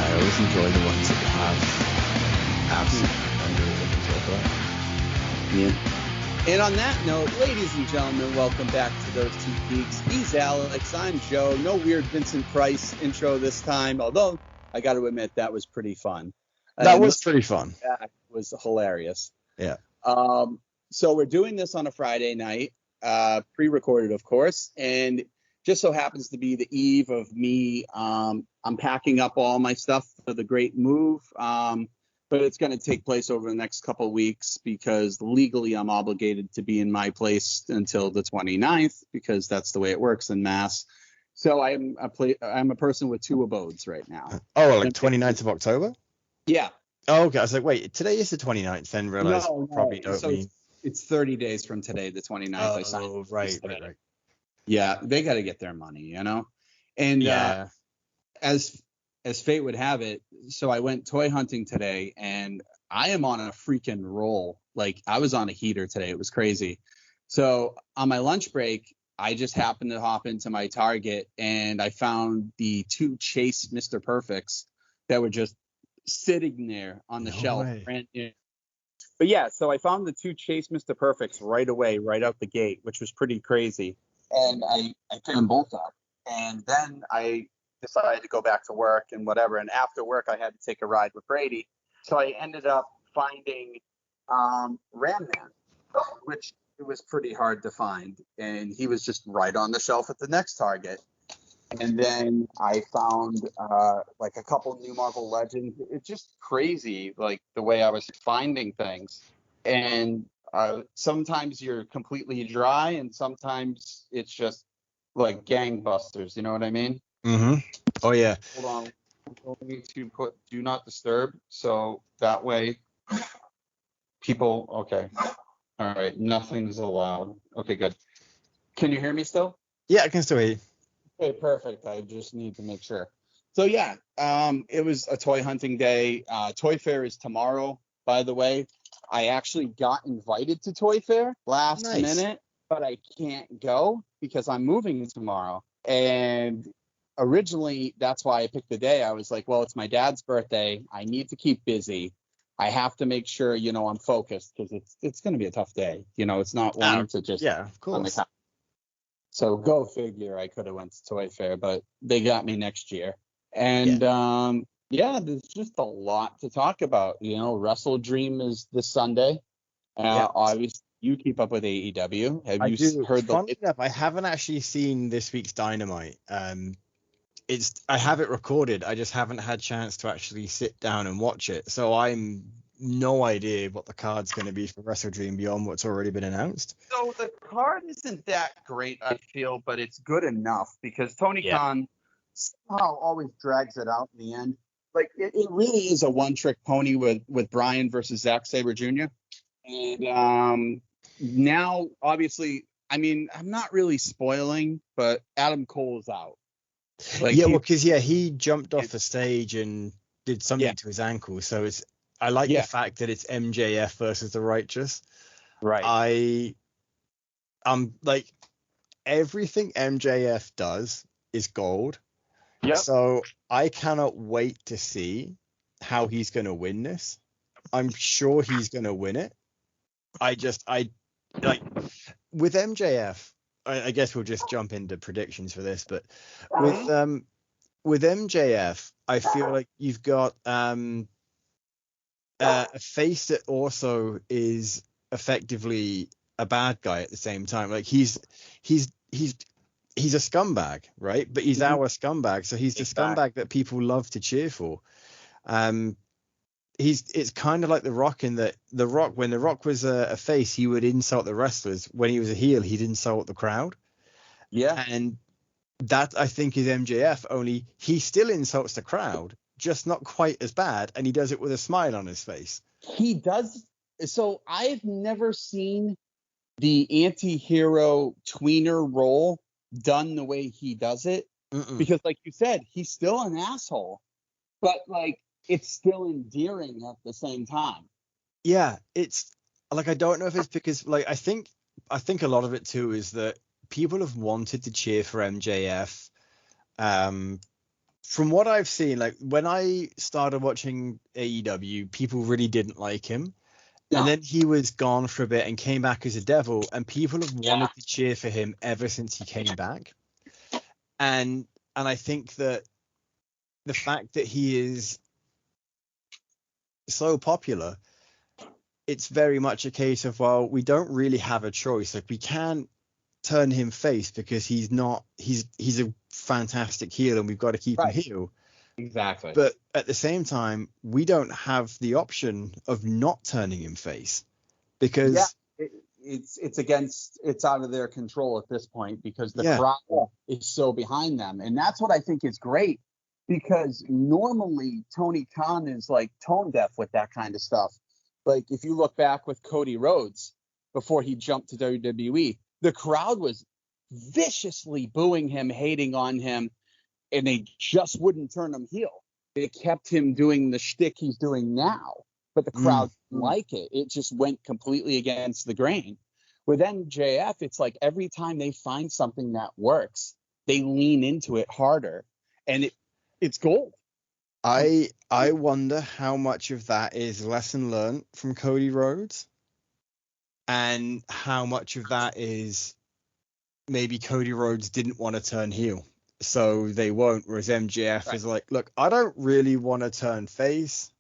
I always enjoy the ones that have absolutely Yeah. And on that note, ladies and gentlemen, welcome back to Those Two Geeks. He's Alex. I'm Joe. No weird Vincent Price intro this time, although I got to admit that was pretty fun. That was pretty fun. That was hilarious. Yeah. So we're doing this on a Friday night, pre-recorded, of course, and just so happens to be the eve of me. I'm packing up all my stuff for the great move, but it's going to take place over the next couple of weeks because legally I'm obligated to be in my place until the 29th because that's the way it works in Mass. So I'm a person with two abodes right now. Oh, like 29th of October? Yeah. Oh, okay. I was like, wait, today is the 29th, then realized probably don't so mean. It's 30 days from today, the 29th. I signed. Oh, right. Yeah, they got to get their money, you know? And yeah. As fate would have it, so I went toy hunting today, and I am on a freaking roll. Like, I was on a heater today. It was crazy. So on my lunch break, I just happened to hop into my Target, and I found the two Chase Mr. Perfects that were just sitting there on the shelf. Brand new. But yeah, so I found the two Chase Mr. Perfects right away, right out the gate, which was pretty crazy. And I picked them both up. And then I decided to go back to work and whatever. And after work, I had to take a ride with Brady. So I ended up finding Ram Man, which it was pretty hard to find. And he was just right on the shelf at the next Target. And then I found like a couple new Marvel Legends. It's just crazy, like the way I was finding things. And sometimes you're completely dry, and sometimes it's just like gangbusters. You know what I mean? Mm-hmm. Oh yeah. Hold on. I'm going to put do not disturb, so that way people. Okay. All right. Nothing's allowed. Okay. Good. Can you hear me still? Yeah, I can still hear you. Okay, perfect. I just need to make sure. So yeah, it was a toy hunting day. Toy Fair is tomorrow, by the way. I actually got invited to Toy Fair last minute, but I can't go because I'm moving tomorrow. And originally, that's why I picked the day. I was like, well, it's my dad's birthday. I need to keep busy. I have to make sure, I'm focused because it's going to be a tough day. It's not one to just of course. On the couch. So go figure, I could have went to Toy Fair, but they got me next year. And there's just a lot to talk about. Wrestle Dream is this Sunday. Obviously, you keep up with AEW. Have you heard the? Funny enough, I haven't actually seen this week's Dynamite. I have it recorded. I just haven't had a chance to actually sit down and watch it. So I'm no idea what the card's going to be for Wrestle Dream beyond what's already been announced. So the card isn't that great, I feel, but it's good enough because Tony Khan somehow always drags it out in the end. Like it really is a one-trick pony with Bryan versus Zack Sabre Jr. And now, obviously, I mean, I'm not really spoiling, but Adam Cole's out. Because he jumped off the stage and did something to his ankle. So I like the fact that it's MJF versus the Righteous. Right. I'm like, everything MJF does is gold. Yep. So I cannot wait to see how he's going to win this. I'm sure he's going to win it. With MJF, I guess we'll just jump into predictions for this, but with MJF, I feel like you've got a face that also is effectively a bad guy at the same time. Like he's a scumbag, right? But he's our scumbag, so he's the scumbag that people love to cheer for. It's kind of like The Rock in that The Rock, when The Rock was a face, he would insult the wrestlers. When he was a heel, he'd insult the crowd. Yeah. And that, I think, is MJF, only he still insults the crowd, just not quite as bad, and he does it with a smile on his face. He does. So I've never seen the anti-hero tweener role done the way he does it. Because like you said, he's still an asshole, but like it's still endearing at the same time. Yeah, it's like, I don't know if it's because like I think a lot of it too is that people have wanted to cheer for MJF from what I've seen, like when I started watching AEW, people really didn't like him. And No. then he was gone for a bit and came back as a devil, and people have wanted to cheer for him ever since he came back. And I think that the fact that he is so popular, it's very much a case of, well, we don't really have a choice. Like, we can't turn him face because he's a fantastic heel and we've got to keep him heel. Exactly. But at the same time, we don't have the option of not turning him face because it's out of their control at this point because the Yeah. crowd is so behind them. And that's what I think is great, because normally Tony Khan is like tone deaf with that kind of stuff. Like if you look back with Cody Rhodes before he jumped to WWE, the crowd was viciously booing him, hating on him, and they just wouldn't turn him heel. They kept him doing the shtick he's doing now, but the crowd didn't like it. It just went completely against the grain. With MJF, it's like every time they find something that works, they lean into it harder, and it's gold. I wonder how much of that is lesson learned from Cody Rhodes and how much of that is maybe Cody Rhodes didn't want to turn heel, so they won't, whereas MJF is like, look, I don't really want to turn face,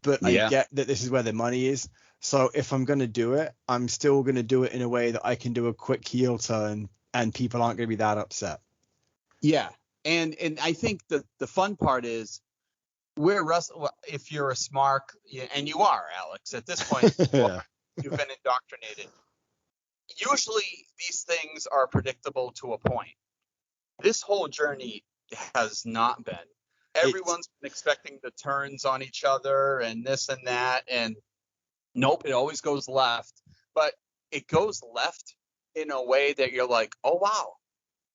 but I get that this is where the money is. So if I'm going to do it, I'm still going to do it in a way that I can do a quick heel turn and people aren't going to be that upset. Yeah. And I think the fun part is if you're a smart, and you are, Alex, at this point, you've been indoctrinated. Usually these things are predictable to a point. This whole journey has not been. Everyone's been expecting the turns on each other and this and that, and nope, it always goes left. But it goes left in a way that you're like, oh wow,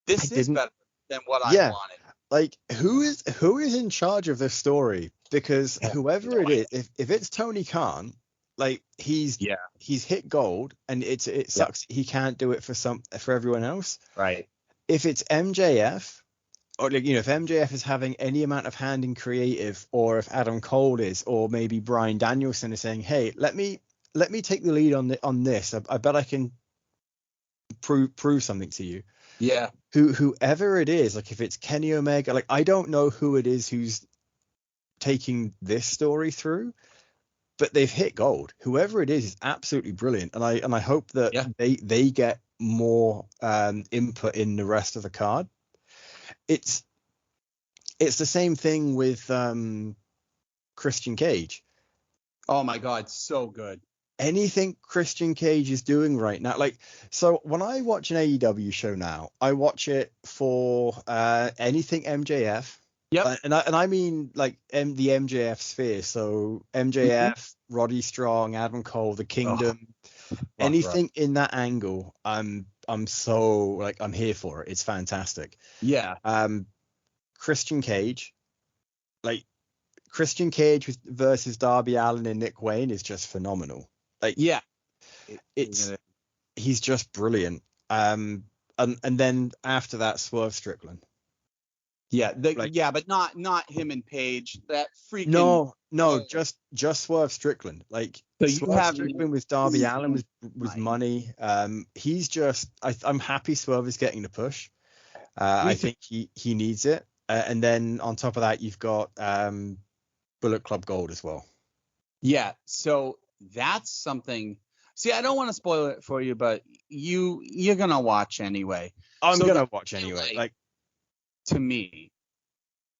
this is better than what I wanted. Like, who is in charge of this story? Because whoever it is, if it's Tony Khan, like he's hit gold, and it sucks he can't do it for everyone else. Right. If it's MJF, or like, if MJF is having any amount of hand in creative, or if Adam Cole is, or maybe Bryan Danielson is saying, hey, let me take the lead on this. I bet I can prove something to you. Yeah. Whoever it is, like if it's Kenny Omega, like I don't know who it is who's taking this story through, but they've hit gold. Whoever it is absolutely brilliant, and I hope that they get more input in the rest of the card. It's the same thing with Christian Cage. Oh my God, so good. Anything Christian Cage is doing right now, like, so when I watch an AEW show now, I watch it for anything MJF. Yep. And I mean like the MJF sphere. So MJF, Roddy Strong, Adam Cole, The Kingdom, anything in that angle. I'm so like I'm here for it. It's fantastic. Yeah. Christian Cage, like Christian Cage versus Darby Allin and Nick Wayne is just phenomenal. Like he's just brilliant. And then after that, Swerve Strickland. Yeah, but not him and Paige. That freaking no, just Swerve Strickland. Like so Swerve Strickland with Darby Allin was money. He's just I'm happy Swerve is getting the push. I think he needs it. And then on top of that, you've got Bullet Club Gold as well. Yeah, so that's something. See, I don't want to spoil it for you, but you're gonna watch anyway. I'm gonna watch anyway. Like, to me,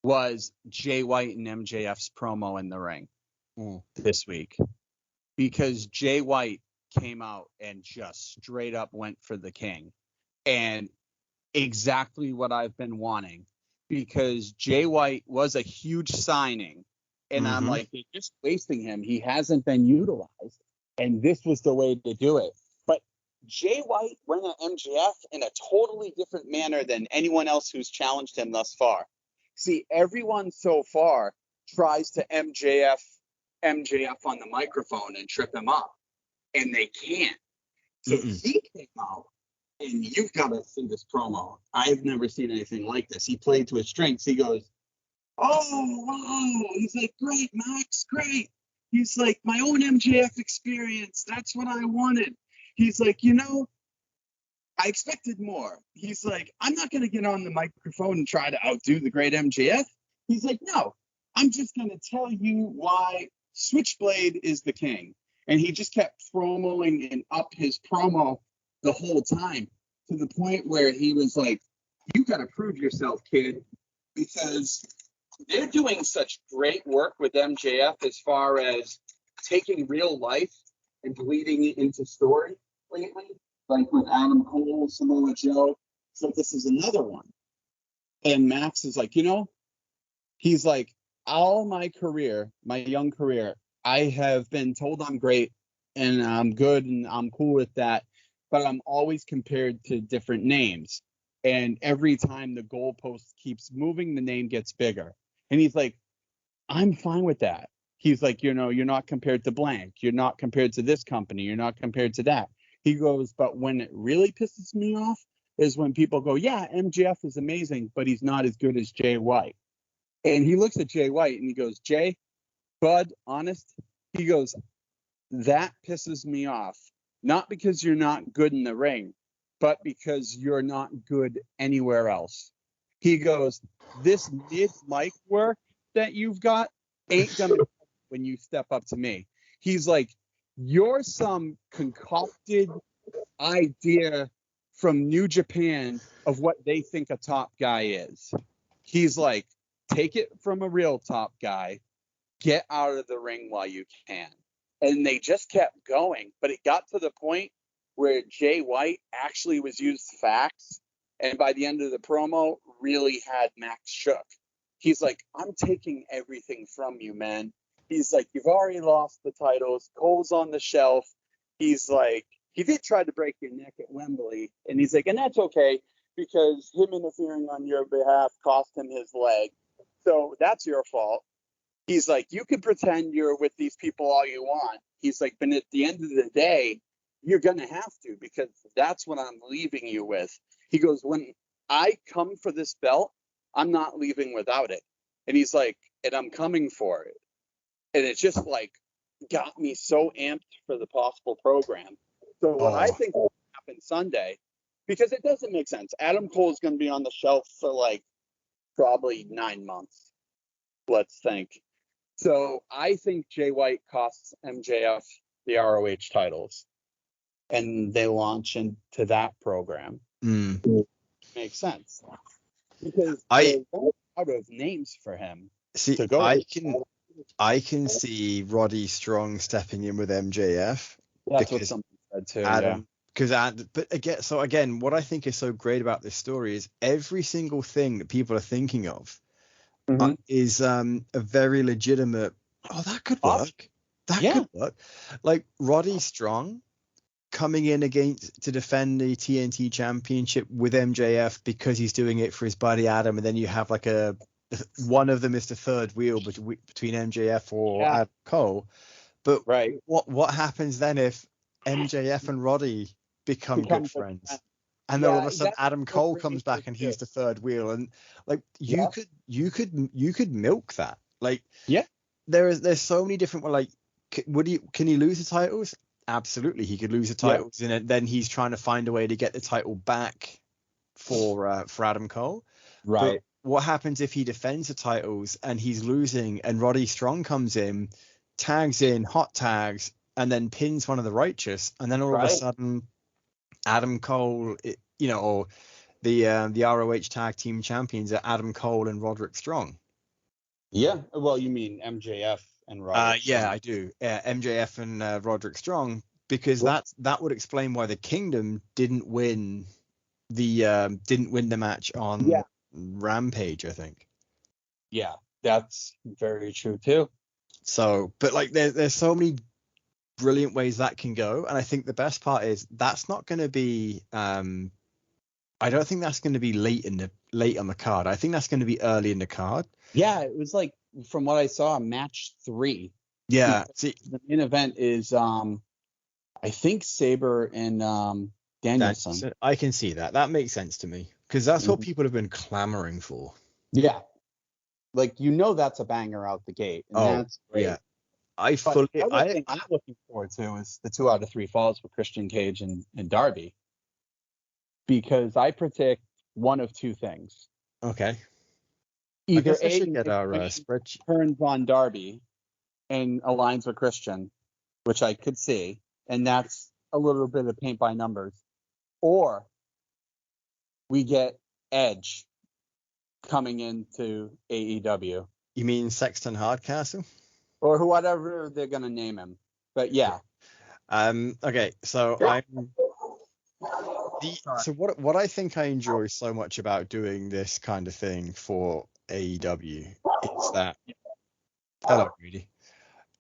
was Jay White and MJF's promo in the ring this week, because Jay White came out and just straight up went for the king, and exactly what I've been wanting, because Jay White was a huge signing. And I'm like, they're just wasting him. He hasn't been utilized. And this was the way to do it. But Jay White went at MJF in a totally different manner than anyone else who's challenged him thus far. See, everyone so far tries to MJF on the microphone and trip him up. And they can't. So he came out, and you've got to see this promo. I've never seen anything like this. He played to his strengths. He goes, oh, wow. He's like, great, Max, great. He's like, my own MJF experience. That's what I wanted. He's like, I expected more. He's like, I'm not going to get on the microphone and try to outdo the great MJF. He's like, no, I'm just going to tell you why Switchblade is the king. And he just kept promoing and up his promo the whole time to the point where he was like, you got to prove yourself, kid, because they're doing such great work with MJF as far as taking real life and bleeding it into story lately, like with Adam Cole, Samoa Joe. So this is another one. And Max is like, he's like, all my career, my young career, I have been told I'm great and I'm good and I'm cool with that, but I'm always compared to different names. And every time the goalpost keeps moving, the name gets bigger. And he's like, I'm fine with that. He's like, you're not compared to blank. You're not compared to this company. You're not compared to that. He goes, but when it really pisses me off is when people go, yeah, MJF is amazing, but he's not as good as Jay White. And he looks at Jay White and he goes, Jay, bud, honest, he goes, that pisses me off. Not because you're not good in the ring, but because you're not good anywhere else. He goes, this mid-mic work that you've got ain't going to when you step up to me. He's like, you're some concocted idea from New Japan of what they think a top guy is. He's like, take it from a real top guy, get out of the ring while you can. And they just kept going, but it got to the point where Jay White actually was used facts, and by the end of the promo, really had Max shook. He's like, I'm taking everything from you, man. He's like, you've already lost the titles. Cole's on the shelf. He's like, he did try to break your neck at Wembley, and he's like, and that's okay because him interfering on your behalf cost him his leg. So that's your fault. He's like, you can pretend you're with these people all you want. He's like, but at the end of the day, you're going to have to because that's what I'm leaving you with. He goes, when I come for this belt, I'm not leaving without it. And he's like, and I'm coming for it. And it just like got me so amped for the possible program. So what I think will happen Sunday, because it doesn't make sense. Adam Cole is going to be on the shelf for like probably 9 months, let's think. So I think Jay White costs MJF the ROH titles, and they launch into that program. Makes sense because they're out of names for him. See, to go I can see Roddy Strong stepping in with MJF. That's what somebody said too. But again, what I think is so great about this story is every single thing that people are thinking of is a very legitimate. Oh, that could work. Could work. Like Roddy Strong coming in to defend the TNT Championship with MJF because he's doing it for his buddy Adam, and then you have like one of them is the third wheel between MJF or Adam Cole. But what happens then if MJF and Roddy become good friends? And then all of a sudden Adam Cole comes back and he's the third wheel, and like you could milk that. Like there's so many different like can he lose the titles? Absolutely, he could lose the titles, and then he's trying to find a way to get the title back for Adam Cole. Right. But what happens if he defends the titles and he's losing, and Roddy Strong comes in, tags in, hot tags, and then pins one of the Righteous, and then all of a sudden Adam Cole, or the ROH Tag Team Champions are Adam Cole and Roderick Strong. Yeah. Well, you mean MJF and Roderick? I do. MJF and Roderick Strong, because that would explain why the Kingdom didn't win the match on Rampage, I think. Yeah, that's very true too. So, but like there's so many brilliant ways that can go, and I think the best part is that's not going to be I don't think that's going to be late on the card. I think that's going to be early in the card. Yeah, it was like, from what I saw, match 3. Yeah. See, the main event is I think Sabre and Danielson. I can see that. That makes sense to me because that's what people have been clamoring for. Yeah. Like, you know, that's a banger out the gate, and Oh, that's great. yeah. I But fully, the other thing I'm looking forward to is the 2 out of 3 falls with Christian Cage and Darby, because I predict one of two things. okay. I Either guess I A, should get Nick our Wayne spreadsheet. turns on Darby and aligns with Christian, which I could see, and that's a little bit of paint by numbers. Or we get Edge coming into AEW, You mean Sexton Hardcastle? or whatever they're gonna name him. But yeah, Okay, so so what I think I enjoy so much about doing this kind of thing for AEW is that hello, Rudy,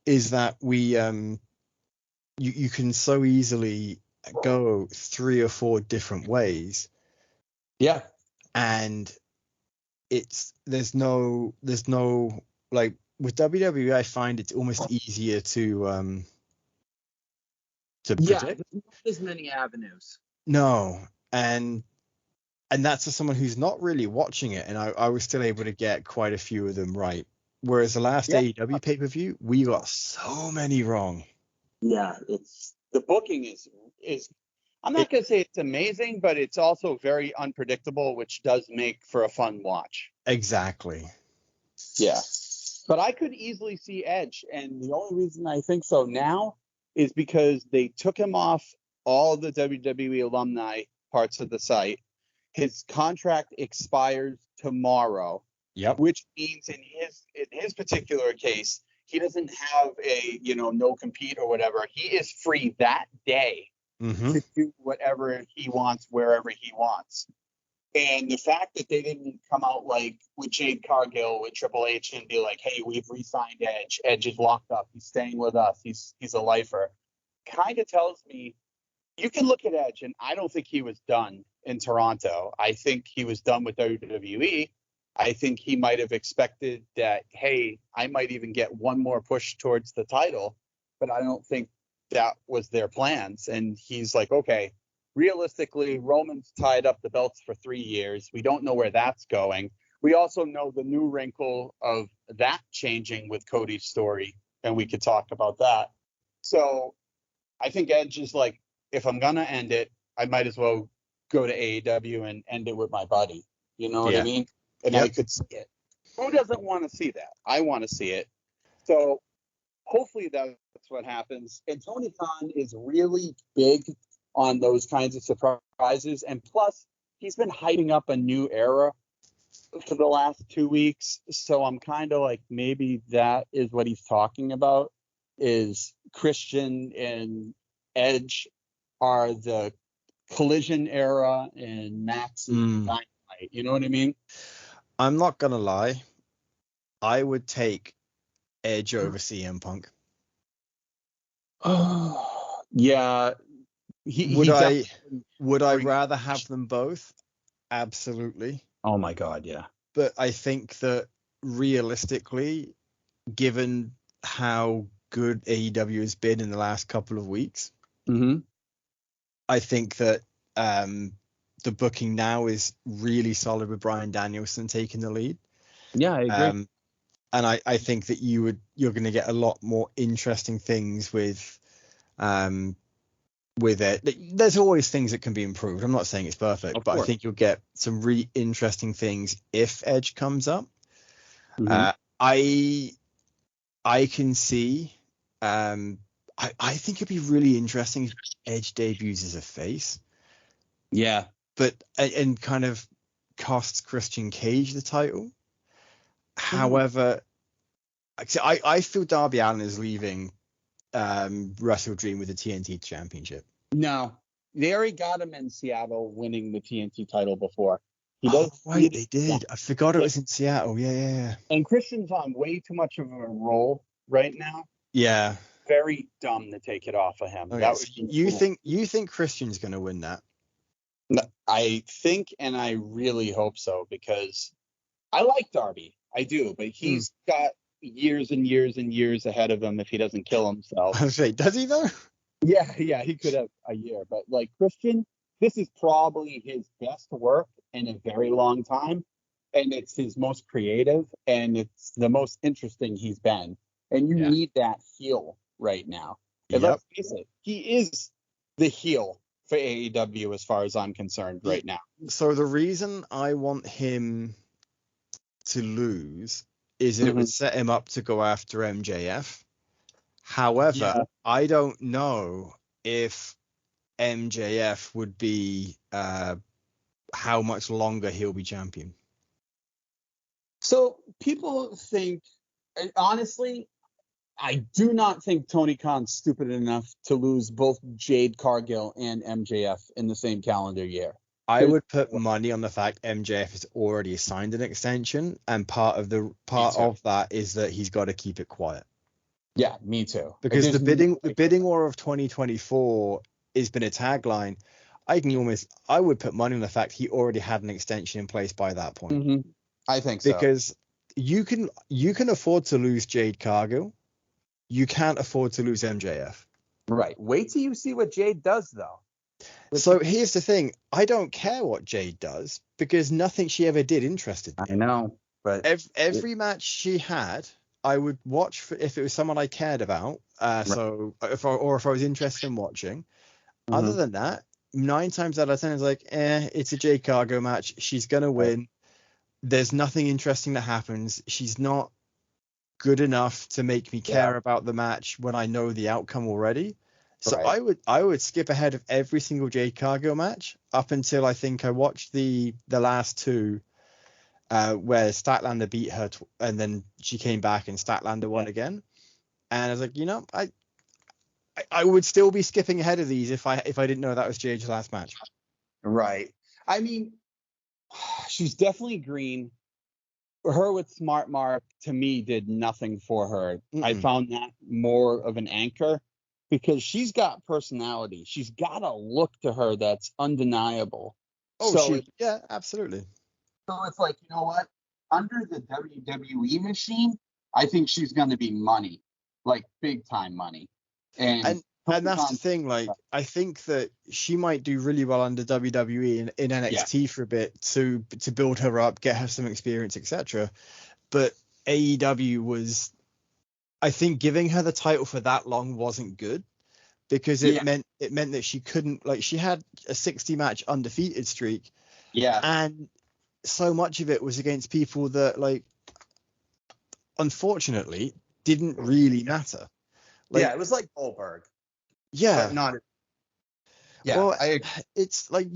is that we you can so easily go 3 or 4 different ways, yeah, and there's no like with WWE. I find it's almost easier to yeah. predict. There's not as many avenues. No, and that's for someone who's not really watching it, and I was still able to get quite a few of them right. Whereas the last Yeah. AEW pay-per-view, we got so many wrong. Yeah, it's the booking is I'm not gonna say it's amazing, but it's also very unpredictable, which does make for a fun watch. Exactly. Yeah. But I could easily see Edge, and the only reason I think so now is because they took him off all the WWE alumni parts of the site. His contract expires tomorrow, Yep. which means in his particular case, he doesn't have a no compete or whatever. He is free that day Mm-hmm. to do whatever he wants wherever he wants. And the fact that they didn't come out like with Jade Cargill with Triple H and be like, "Hey, we've re-signed Edge. Edge is locked up. He's staying with us. He's a lifer," kind of tells me you can look at Edge, and I don't think he was done in Toronto. I think he was done with WWE. I think he might have expected that, hey, I might even get one more push towards the title, but I don't think that was their plans. And he's like, okay, realistically, Roman's tied up the belts for 3 years. We don't know where that's going. We also know the new wrinkle of that changing with Cody's story, and we could talk about that. So I think Edge is like, if I'm going to end it, I might as well go to AEW and end it with my buddy. You know what I mean? And I could see it. Who doesn't want to see that? I want to see it. So hopefully that's what happens. And Tony Khan is really big on those kinds of surprises. And plus, he's been hyping up a new era for the last 2 weeks. So I'm kind of like, maybe that is what he's talking about, is Christian and Edge are the Collision era and Max is Dynamite. You know what I mean? I'm not gonna lie. I would take Edge over CM Punk. Oh, yeah. Would I rather have them both? Absolutely. Oh my God, yeah. But I think that realistically, given how good AEW has been in the last couple of weeks, I think that the booking now is really solid with Bryan Danielson taking the lead. Yeah, I agree. And I think that you're going to get a lot more interesting things with it. There's always things that can be improved. I'm not saying it's perfect, but I think you'll get some really interesting things if Edge comes up. I can see. I think it'd be really interesting if Edge debuts as a face. Yeah, but and kind of costs Christian Cage the title. However, I feel Darby Allin is leaving Wrestle Dream with the TNT Championship. No, they already got him in Seattle winning the TNT title before. Right, they did. I forgot it was in Seattle. Yeah. And Christian's on way too much of a roll right now. Yeah. Very dumb to take it off of him. Okay, that was you think Christian's going to win that? I think, and I really hope so, because I like Darby. I do, but he's got years and years and years ahead of him if he doesn't kill himself. I was saying, does he though? Yeah, he could have a year. But like Christian, this is probably his best work in a very long time. and it's his most creative, and it's the most interesting he's been. And you Yeah. need that heel right now. And Yep. let's face it, he is the heel for AEW as far as I'm concerned right now. So the reason I want him to lose is it would set him up to go after MJF. However, I don't know if MJF would be how much longer he'll be champion. So people think, honestly, I do not think Tony Khan's stupid enough to lose both Jade Cargill and MJF in the same calendar year. I would put money on the fact MJF has already signed an extension, and part of that is that he's got to keep it quiet. Yeah, me too. Because the bidding war of 2024 has been a tagline. I would put money on the fact he already had an extension in place by that point. Mm-hmm. I think so. Because you can afford to lose Jade Cargill. You can't afford to lose MJF. Right. Wait till you see what Jade does, though. So here's the thing. I don't care what Jade does because nothing she ever did interested me. I know. But every match she had, I would watch if it was someone I cared about. So if I was interested in watching. Mm-hmm. Other than that, 9 times out of 10 is like, it's a Jade Cargill match. She's gonna win. There's nothing interesting that happens. She's not good enough to make me care about the match when I know the outcome already. So I would skip ahead of every single Jade Cargill match up until I think I watched the last 2 where Statlander beat her and then she came back and Statlander won again. And I was like, I would still be skipping ahead of these if I didn't know that was Jade's last match. Right. I mean, she's definitely green. Her with Smart Mark, to me, did nothing for her. Mm-mm. I found that more of an anchor because she's got personality. She's got a look to her that's undeniable. Yeah, absolutely. So it's like, you know what? Under the WWE machine, I think she's going to be money, like big time money. And that's the thing. Like, I think that she might do really well under WWE in NXT for a bit to build her up, get her some experience, etc. But AEW was, I think, giving her the title for that long wasn't good because it meant that she couldn't, like, she had a 60 match undefeated streak. Yeah. And so much of it was against people that, like, unfortunately, didn't really matter. Like, it was like Goldberg. Yeah. But not. Yeah. Well, it's like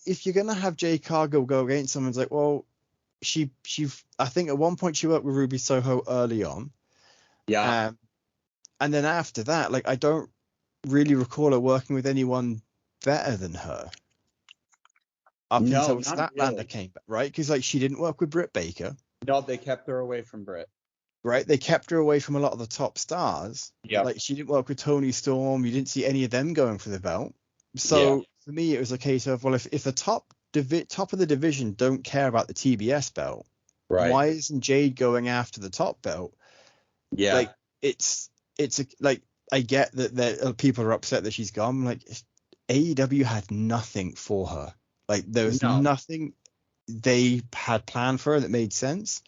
if you're gonna have Jade Cargill go against someone, it's like, well, she I think at one point she worked with Ruby Soho early on. Yeah. And then after that, like, I don't really recall her working with anyone better than her. Until Statlander came back, right? Because, like, she didn't work with Britt Baker. No, they kept her away from Britt. Right, they kept her away from a lot of the top stars. Yeah, like she didn't work with Tony Storm. You didn't see any of them going for the belt. So for me, it was a case of, well, if the top of the division don't care about the TBS belt, why isn't Jade going after the top belt? Yeah, like I get that people are upset that she's gone. Like, AEW had nothing for her. Like, there was nothing they had planned for her that made sense.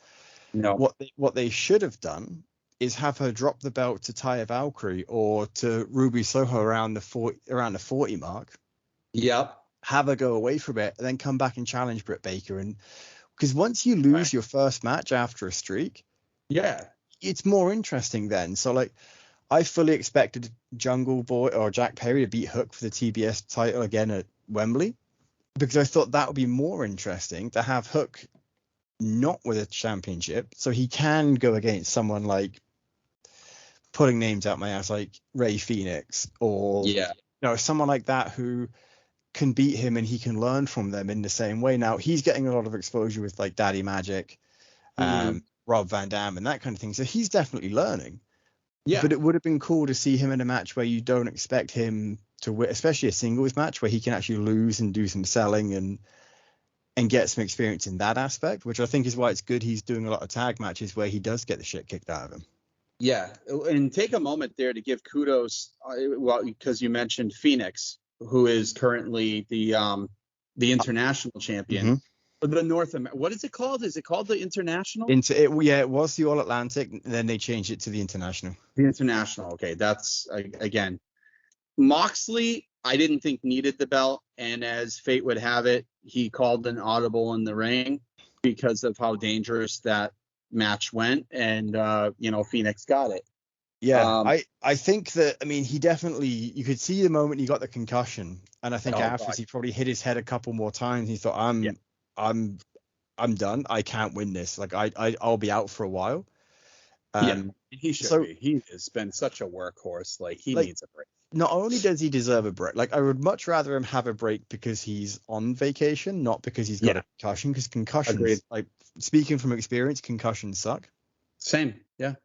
No. What they should have done is have her drop the belt to Taya Valkyrie or to Ruby Soho around the 40 mark. Yep. Have her go away from it and then come back and challenge Britt Baker. And because once you lose your first match after a streak, it's more interesting then. So, like, I fully expected Jungle Boy or Jack Perry to beat Hook for the TBS title again at Wembley, because I thought that would be more interesting to have Hook not with a championship, so he can go against someone like, putting names out my ass, like Ray Phoenix or someone like that who can beat him and he can learn from them in the same way. Now he's getting a lot of exposure with, like, Daddy Magic, Rob Van Dam and that kind of thing, so he's definitely learning. But it would have been cool to see him in a match where you don't expect him to win, especially a singles match where he can actually lose and do some selling and get some experience in that aspect, which I think is why it's good he's doing a lot of tag matches where he does get the shit kicked out of him. Yeah, and take a moment there to give kudos, because you mentioned Phoenix, who is currently the international champion. The North America. What is it called? Is it called the International? It was the All Atlantic, and then they changed it to the International. The International. Okay, that's again. Moxley, I didn't think needed the belt, and as fate would have it, he called an audible in the ring because of how dangerous that match went, and Phoenix got it. Yeah, I think that, I mean, he definitely, you could see the moment he got the concussion, and I think afterwards he probably hit his head a couple more times. He thought, I'm done. I can't win this. Like I'll be out for a while. He should be. He has been such a workhorse. Like he needs a break. Not only does he deserve a break, like I would much rather him have a break because he's on vacation, not because he's got a concussion. Because concussions, like speaking from experience, concussions suck. Same, yeah.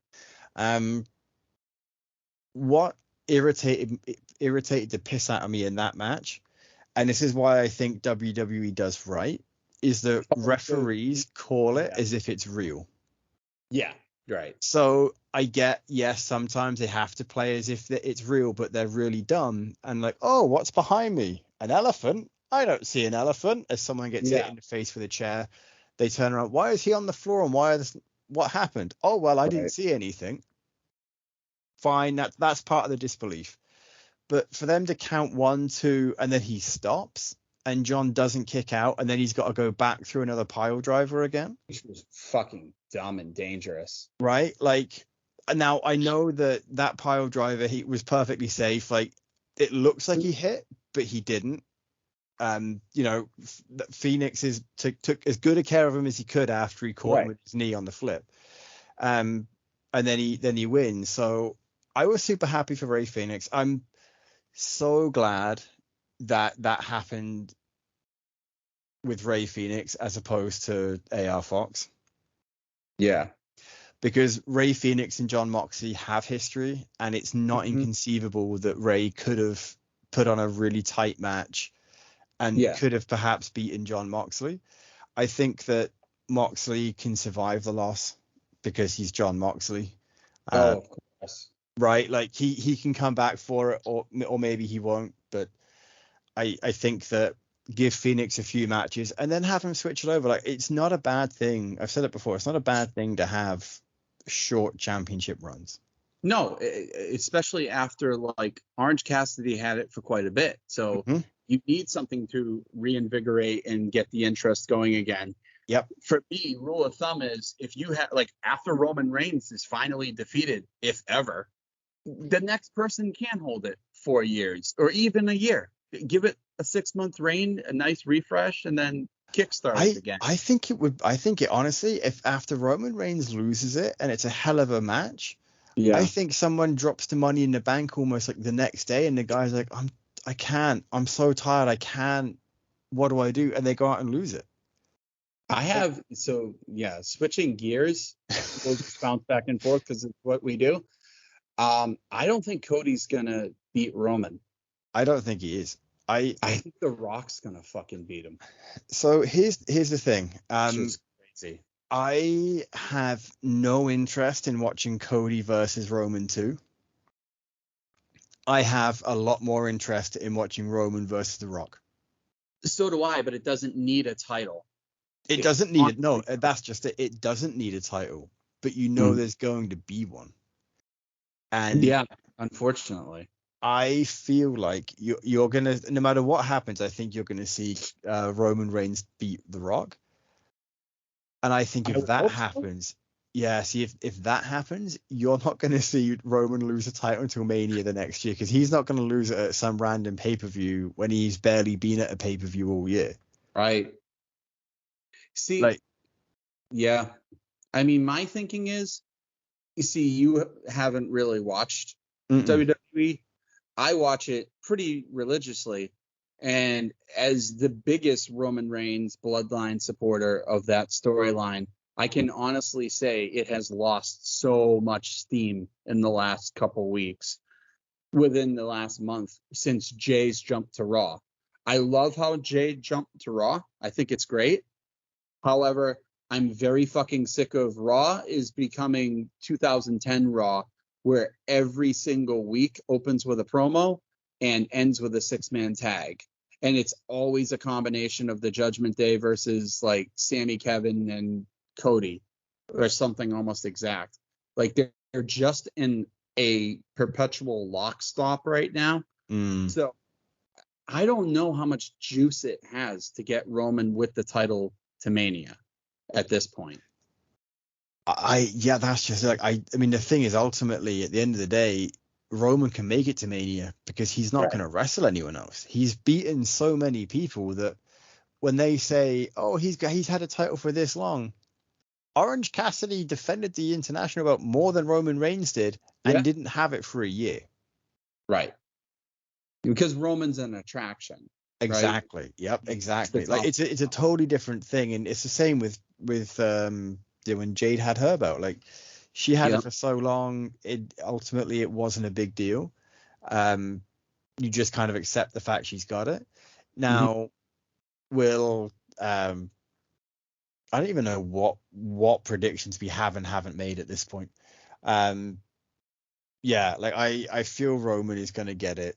What irritated the piss out of me in that match, and this is why I think WWE does right, is that referees call it as if it's real. Yeah, right. So I get, yes, sometimes they have to play as if it's real, but they're really dumb and like, oh, what's behind me? An elephant? I don't see an elephant. As someone gets hit in the face with a chair, they turn around. Why is he on the floor? And what happened? Oh, well, I didn't see anything. Fine, that's part of the disbelief. But for them to count 1, 2, and then he stops, and John doesn't kick out, and then he's got to go back through another pile driver again. Which was fucking dumb and dangerous. Right? Like, now I know that pile driver, he was perfectly safe. Like, it looks like he hit, but he didn't. Phoenix took as good a care of him as he could after he caught him with his knee on the flip. And then he wins. So I was super happy for Rey Fenix. I'm so glad that happened with Rey Fenix as opposed to AR Fox. Yeah. Because Rey Fenix and John Moxley have history, and it's not inconceivable that Rey could have put on a really tight match and could have perhaps beaten John Moxley. I think that Moxley can survive the loss because he's John Moxley. Of course. Right, like he can come back for it, or maybe he won't. But I think that give Phoenix a few matches and then have him switch it over. Like, it's not a bad thing. I've said it before. It's not a bad thing to have short championship runs. No, especially after like Orange Cassidy had it for quite a bit. So you need something to reinvigorate and get the interest going again. Yep. For me, rule of thumb is if you have like after Roman Reigns is finally defeated, if ever, the next person can hold it 4 years or even a year. Give it a 6-month reign, a nice refresh, and then kickstart it again. I think it honestly, if after Roman Reigns loses it and it's a hell of a match, I think someone drops the Money in the Bank almost like the next day, and the guy's like, I'm so tired, I can't. What do I do? And they go out and lose it. Switching gears, we'll just bounce back and forth because it's what we do. I don't think Cody's gonna beat Roman. I don't think he is. I think The Rock's gonna fucking beat him. So here's the thing. Which is crazy. I have no interest in watching Cody versus Roman 2. I have a lot more interest in watching Roman versus The Rock. So do I, but it doesn't need a title. It doesn't need it. No, that's just it. It doesn't need a title, but there's going to be one. And unfortunately, I feel like you're gonna, no matter what happens, I think you're gonna see Roman Reigns beat The Rock. And I think if that happens, if that happens, you're not gonna see Roman lose a title until Mania the next year, because he's not gonna lose it at some random pay-per-view when he's barely been at a pay-per-view all year. Right. See, I mean, my thinking is, you see, you haven't really watched WWE. I watch it pretty religiously. And as the biggest Roman Reigns bloodline supporter of that storyline, I can honestly say it has lost so much steam in the last couple weeks, within the last month, since Jay's jumped to Raw. I love how Jay jumped to Raw. I think it's great. However, I'm very fucking sick of Raw is becoming 2010 Raw, where every single week opens with a promo and ends with a 6-man tag. and it's always a combination of the Judgment Day versus like Sammy, Kevin, and Cody, or something almost exact. Like they're just in a perpetual lock stop right now. So I don't know how much juice it has to get Roman with the title to Mania at this point. Yeah, that's just like I mean the thing is, ultimately at the end of the day, Roman can make it to Mania because he's not going to wrestle anyone else. He's beaten so many people that when they say, "Oh, he's had a title for this long," Orange Cassidy defended the International belt more than Roman Reigns did and didn't have it for a year. Right. Because Roman's an attraction. Exactly. Right? Yep. Exactly. Like it's a totally different thing, and it's the same with when Jade had her belt. Like she had it for so long, it wasn't a big deal. You just kind of accept the fact she's got it. Now, I don't even know what predictions we have and haven't made at this point. Yeah, like I feel Roman is going to get it,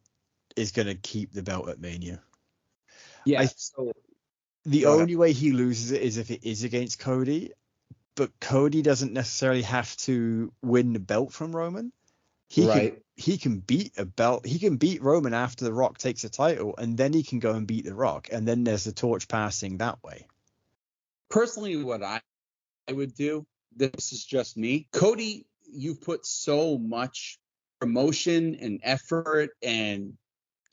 is going to keep the belt at Mania. Yeah. The only way he loses it is if it is against Cody, but Cody doesn't necessarily have to win the belt from Roman. He can beat a belt. He can beat Roman after The Rock takes a title, and then he can go and beat The Rock, and then there's the torch passing that way. Personally, what I would do, this is just me. Cody, you've put so much promotion and effort and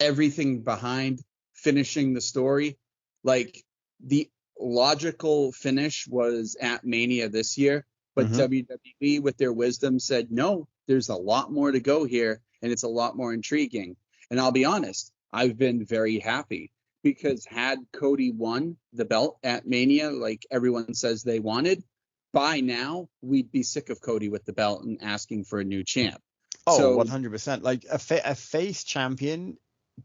everything behind finishing the story. Like the logical finish was at Mania this year, but WWE with their wisdom said, no, there's a lot more to go here and it's a lot more intriguing. And I'll be honest, I've been very happy because had Cody won the belt at Mania, like everyone says they wanted, by now we'd be sick of Cody with the belt and asking for a new champ. Oh, so, 100%. Like a face champion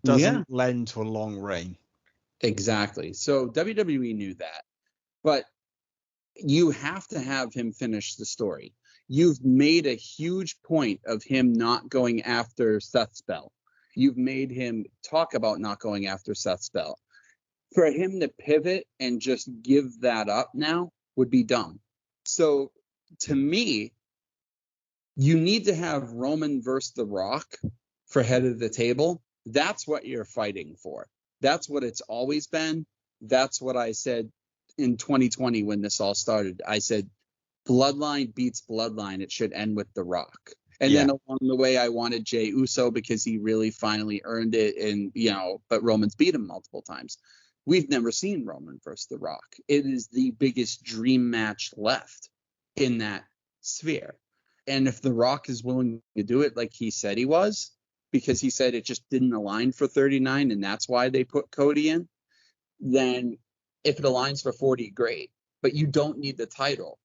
doesn't lend to a long reign. Exactly. So WWE knew that, but you have to have him finish the story. You've made a huge point of him not going after Seth's belt. You've made him talk about not going after Seth's belt. For him to pivot and just give that up now would be dumb. So to me, you need to have Roman versus The Rock for head of the table. That's what you're fighting for. That's what it's always been. That's what I said in 2020 when this all started. I said, Bloodline beats Bloodline. It should end with The Rock. And then along the way, I wanted Jey Uso because he really finally earned it. And, but Roman's beat him multiple times. We've never seen Roman versus The Rock. It is the biggest dream match left in that sphere. And if The Rock is willing to do it like he said he was, because he said it just didn't align for 39 and that's why they put Cody in, then if it aligns for 40, great. But you don't need the title.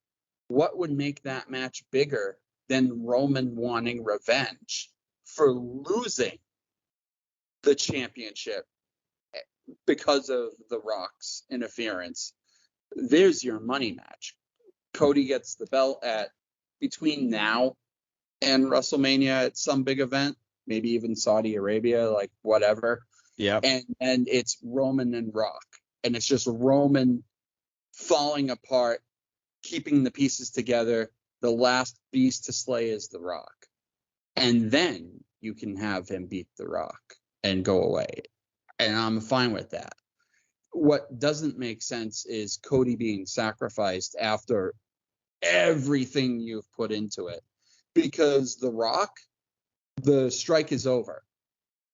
What would make that match bigger than Roman wanting revenge for losing the championship because of The Rock's interference? There's your money match. Cody gets the belt at between now and WrestleMania at some big event, maybe even Saudi Arabia, like whatever. Yeah. And it's Roman and Rock. And it's just Roman falling apart, keeping the pieces together. The last beast to slay is The Rock. And then you can have him beat The Rock and go away. And I'm fine with that. What doesn't make sense is Cody being sacrificed after everything you've put into it. Because The Rock, the strike is over.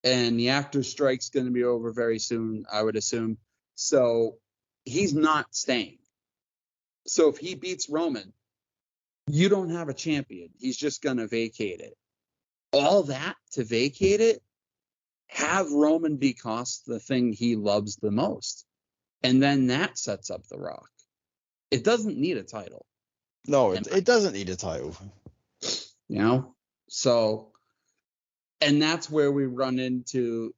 And the actor strike's going to be over very soon, I would assume. So he's not staying. So if he beats Roman, you don't have a champion. He's just going to vacate it. All that to vacate it, have Roman be cost the thing he loves the most. And then that sets up The Rock. It doesn't need a title. No, it doesn't need a title. So, and that's where we run into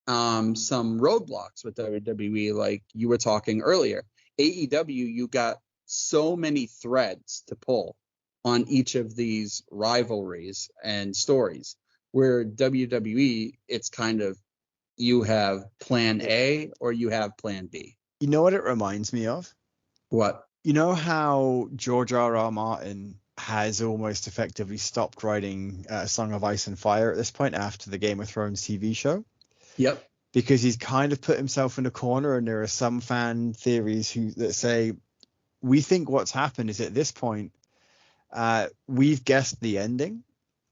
some roadblocks with WWE, like you were talking earlier. AEW, you got so many threads to pull on each of these rivalries and stories, where WWE, it's kind of you have plan A or you have plan B. You know what it reminds me of? What? You know how George R.R. Martin has almost effectively stopped writing A Song of Ice and Fire at this point after the Game of Thrones TV show? Yep. Because he's kind of put himself in a corner, and there are some fan theories that say, we think what's happened is at this point, we've guessed the ending,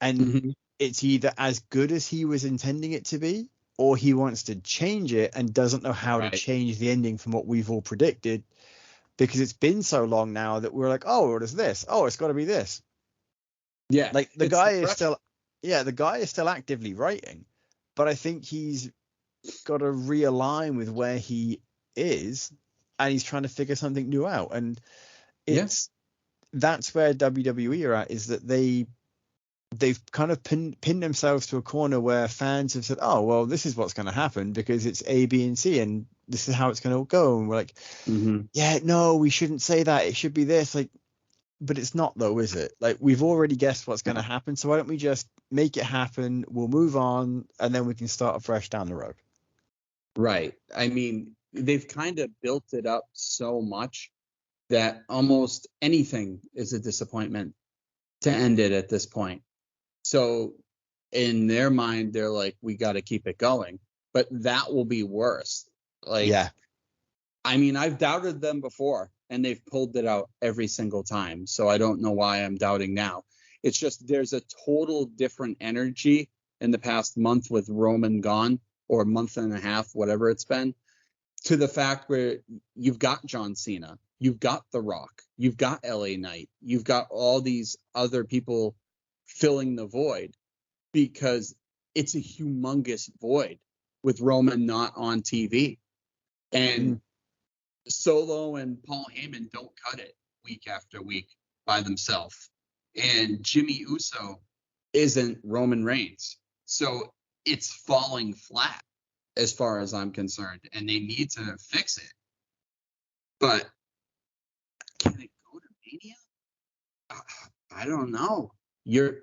and it's either as good as he was intending it to be, or he wants to change it and doesn't know how to change the ending from what we've all predicted, because it's been so long now that we're like, oh, what is this? Oh, it's got to be this. Yeah. Like the guy is still actively writing, but I think he's got to realign with where he is, and he's trying to figure something new out. And that's where WWE are at, is that they've kind of pinned themselves to a corner where fans have said, oh, well, this is what's going to happen because it's A, B, and C, and this is how it's going to go. And we're like, yeah, no, we shouldn't say that. It should be this. Like, but it's not, though, is it? Like, we've already guessed what's going to happen. So why don't we just make it happen? We'll move on, and then we can start afresh down the road. Right. I mean, they've kind of built it up so much that almost anything is a disappointment to end it at this point. So in their mind, they're like, we got to keep it going. But that will be worse. Like, yeah. I mean, I've doubted them before, and they've pulled it out every single time. So I don't know why I'm doubting now. It's just there's a total different energy in the past month with Roman gone, or a month and a half, whatever it's been, to the fact where you've got John Cena, you've got The Rock, you've got LA Knight, you've got all these other people filling the void, because it's a humongous void with Roman not on TV. And Solo and Paul Heyman don't cut it week after week by themselves. And Jimmy Uso isn't Roman Reigns. So it's falling flat as far as I'm concerned, and they need to fix it. But can it go to Mania? I don't know.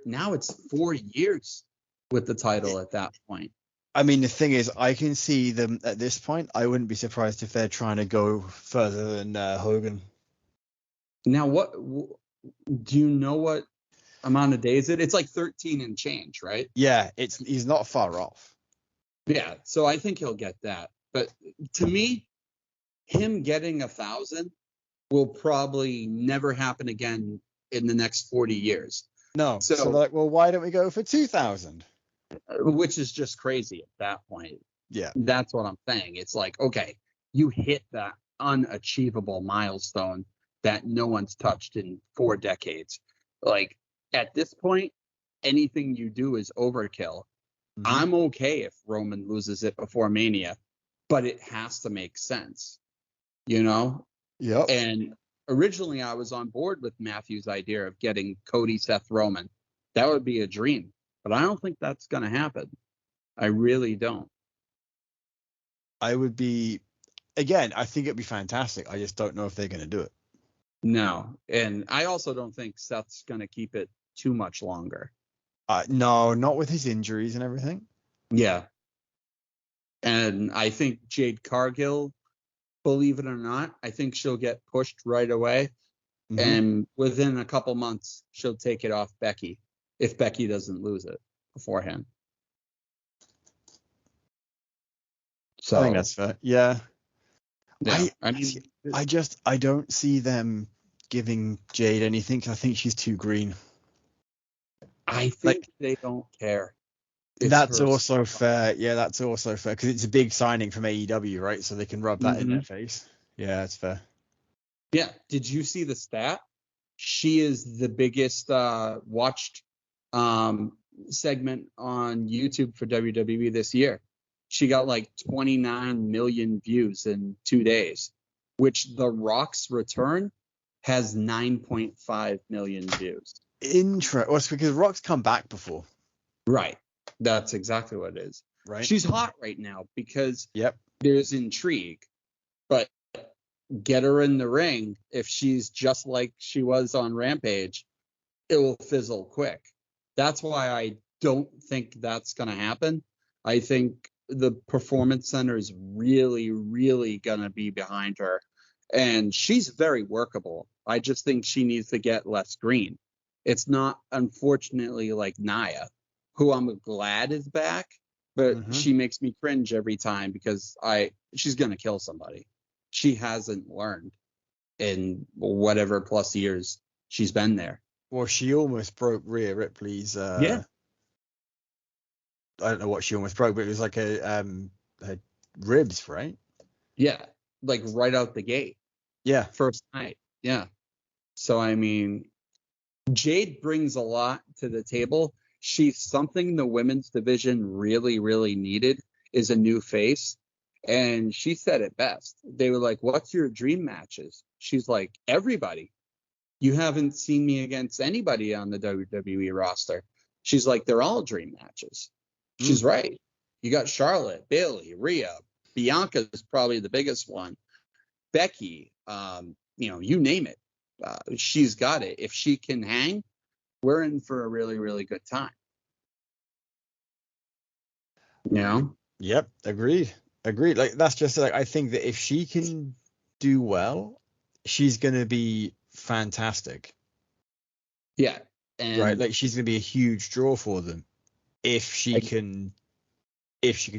Now it's 4 years with the title at that point. I mean, the thing is, I can see them at this point. I wouldn't be surprised if they're trying to go further than Hogan. Now, do you know what amount of days it's like 13 and change, right? Yeah, he's not far off. Yeah, so I think he'll get that. But to me, him getting 1,000 will probably never happen again in the next 40 years. No. So they're like, well, why don't we go for 2,000? Which is just crazy at that point. Yeah. That's what I'm saying. It's like, okay, you hit that unachievable milestone that no one's touched in 4 decades. Like, at this point, anything you do is overkill. I'm okay if Roman loses it before Mania, but it has to make sense, you know? Yep. And originally I was on board with Matthew's idea of getting Cody, Seth, Roman. That would be a dream, but I don't think that's going to happen. I really don't. I think it'd be fantastic. I just don't know if they're going to do it. No. And I also don't think Seth's going to keep it too much longer. No, not with his injuries and everything. Yeah. And I think Jade Cargill, believe it or not, I think she'll get pushed right away. And within a couple months, she'll take it off Becky if Becky doesn't lose it beforehand. So I think that's fair. Yeah. I don't see them giving Jade anything. I think she's too green. I think they don't care. That's also fair. Yeah, that's also fair because it's a big signing from AEW, right? So they can rub that in their face. Yeah, that's fair. Yeah. Did you see the stat? She is the biggest watched segment on YouTube for WWE this year. She got like 29 million views in 2 days, which The Rock's return has 9.5 million views. Well, it's because Rock's come back before. Right. That's exactly what it is. Right. She's hot right now because there's intrigue. But get her in the ring, if she's just like she was on Rampage, it will fizzle quick. That's why I don't think that's going to happen. I think the Performance Center is really, really gonna be behind her, and she's very workable. I just think she needs to get less green. It's not, unfortunately, like Nia, who I'm glad is back, but she makes me cringe every time because she's gonna kill somebody. She hasn't learned in whatever plus years she's been there. Well, she almost broke Rhea Ripley's. Yeah. I don't know what she almost broke, but it was like her ribs, right? Yeah, like right out the gate. Yeah. First night. Yeah. So, I mean, Jade brings a lot to the table. She's something the women's division really, really needed, is a new face. And she said it best. They were like, what's your dream matches? She's like, everybody. You haven't seen me against anybody on the WWE roster. She's like, they're all dream matches. She's right. You got Charlotte, Bayley, Rhea, Bianca's probably the biggest one. Becky, you name it. She's got it. If she can hang, we're in for a really, really good time. You know? Yep. Agreed. Like, that's just like, I think that if she can do well, she's going to be fantastic. Yeah. And right. Like, she's going to be a huge draw for them if she can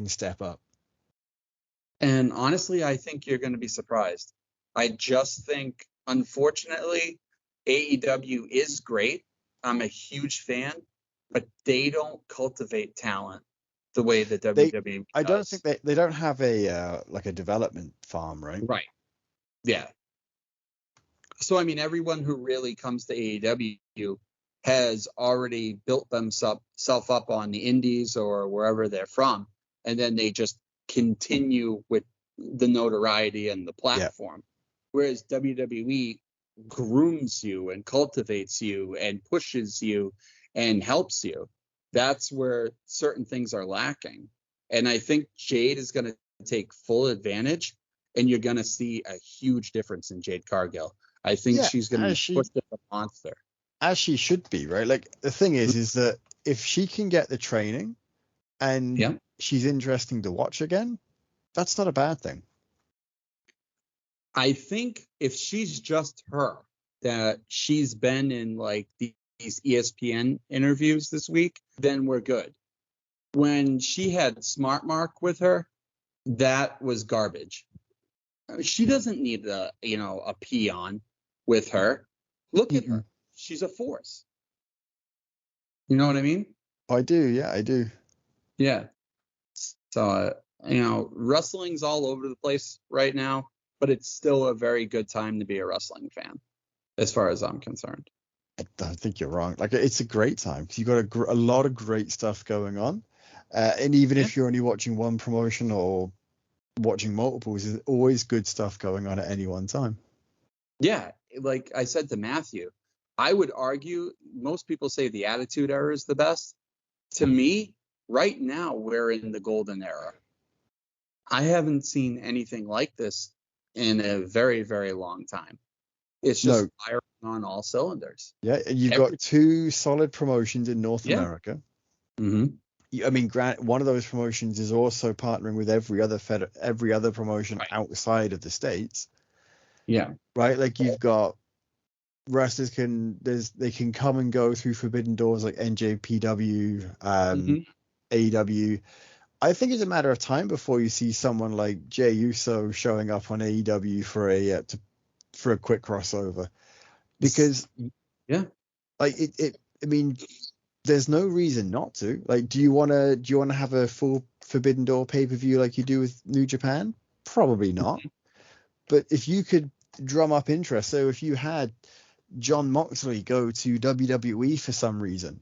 step up. And honestly, I think you're going to be surprised. I just think, unfortunately, AEW is great. I'm a huge fan, but they don't cultivate talent the way the WWE does. I don't think they don't have a like a development farm, right? Right. Yeah. So, I mean, everyone who really comes to AEW has already built themselves up on the indies or wherever they're from, and then they just continue with the notoriety and the platform. Yeah. Whereas WWE grooms you and cultivates you and pushes you and helps you. That's where certain things are lacking. And I think Jade is going to take full advantage, and you're going to see a huge difference in Jade Cargill. I think she's going to be pushed as a monster. As she should be, right? Like, the thing is that if she can get the training and she's interesting to watch again, that's not a bad thing. I think if she's just her, that she's been in like these ESPN interviews this week, then we're good. When she had Smart Mark with her, that was garbage. She doesn't need a peon with her. Look at her. She's a force. You know what I mean? I do. Yeah, I do. Yeah. So, wrestling's all over the place right now, but it's still a very good time to be a wrestling fan, as far as I'm concerned. I don't think you're wrong. Like, it's a great time because you've got a lot of great stuff going on. And even if you're only watching one promotion or watching multiples, there's always good stuff going on at any one time. Yeah. Like I said to Matthew, I would argue most people say the Attitude Era is the best. To me, right now, we're in the golden era. I haven't seen anything like this in a very, very long time. It's just firing on all cylinders. Yeah, you've got two solid promotions in North America. Mm-hmm. I mean, one of those promotions is also partnering with every other promotion outside of the States. Yeah. Right? Like, you've got wrestlers they can come and go through forbidden doors like NJPW, AEW. I think it's a matter of time before you see someone like Jey Uso showing up on AEW for a quick crossover, because like I mean, there's no reason not to. Like, do you want to have a full Forbidden Door pay-per-view like you do with New Japan? Probably not. But if you could drum up interest, so if you had Jon Moxley go to WWE for some reason,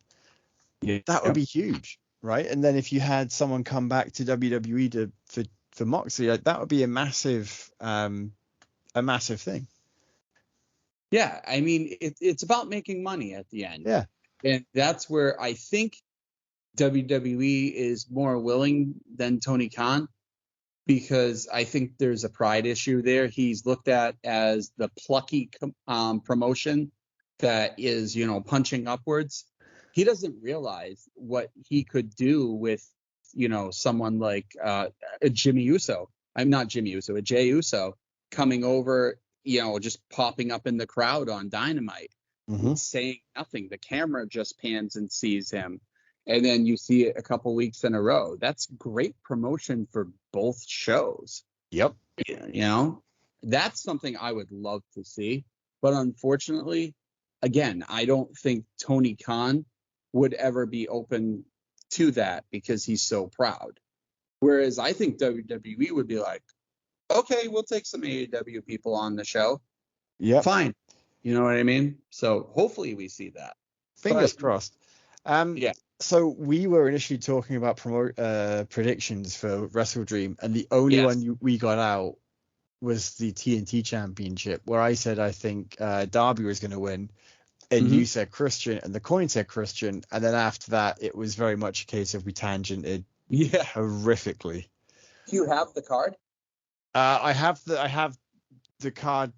that would be huge, right? And then if you had someone come back to WWE for Moxley, like, that would be a massive thing. Yeah, I mean, it's about making money at the end. Yeah. And that's where I think WWE is more willing than Tony Khan, because I think there's a pride issue there. He's looked at as the plucky promotion that is, punching upwards. He doesn't realize what he could do with someone like a Jimmy Uso. I'm not Jimmy Uso, a Jey Uso coming over, just popping up in the crowd on Dynamite, saying nothing. The camera just pans and sees him. And then you see it a couple weeks in a row. That's great promotion for both shows. Yep. That's something I would love to see. But unfortunately, again, I don't think Tony Khan would ever be open to that because he's so proud. Whereas I think WWE would be like, okay, we'll take some AEW people on the show. Yeah. Fine. You know what I mean? So hopefully we see that. Fingers crossed. Yeah. So we were initially talking about predictions for Wrestle Dream, and the only one we got out was the TNT Championship, where I said I think Darby was going to win, and you said Christian, and the coin said Christian, and then after that it was very much a case of we tangented horrifically. Do you have the card? I have the card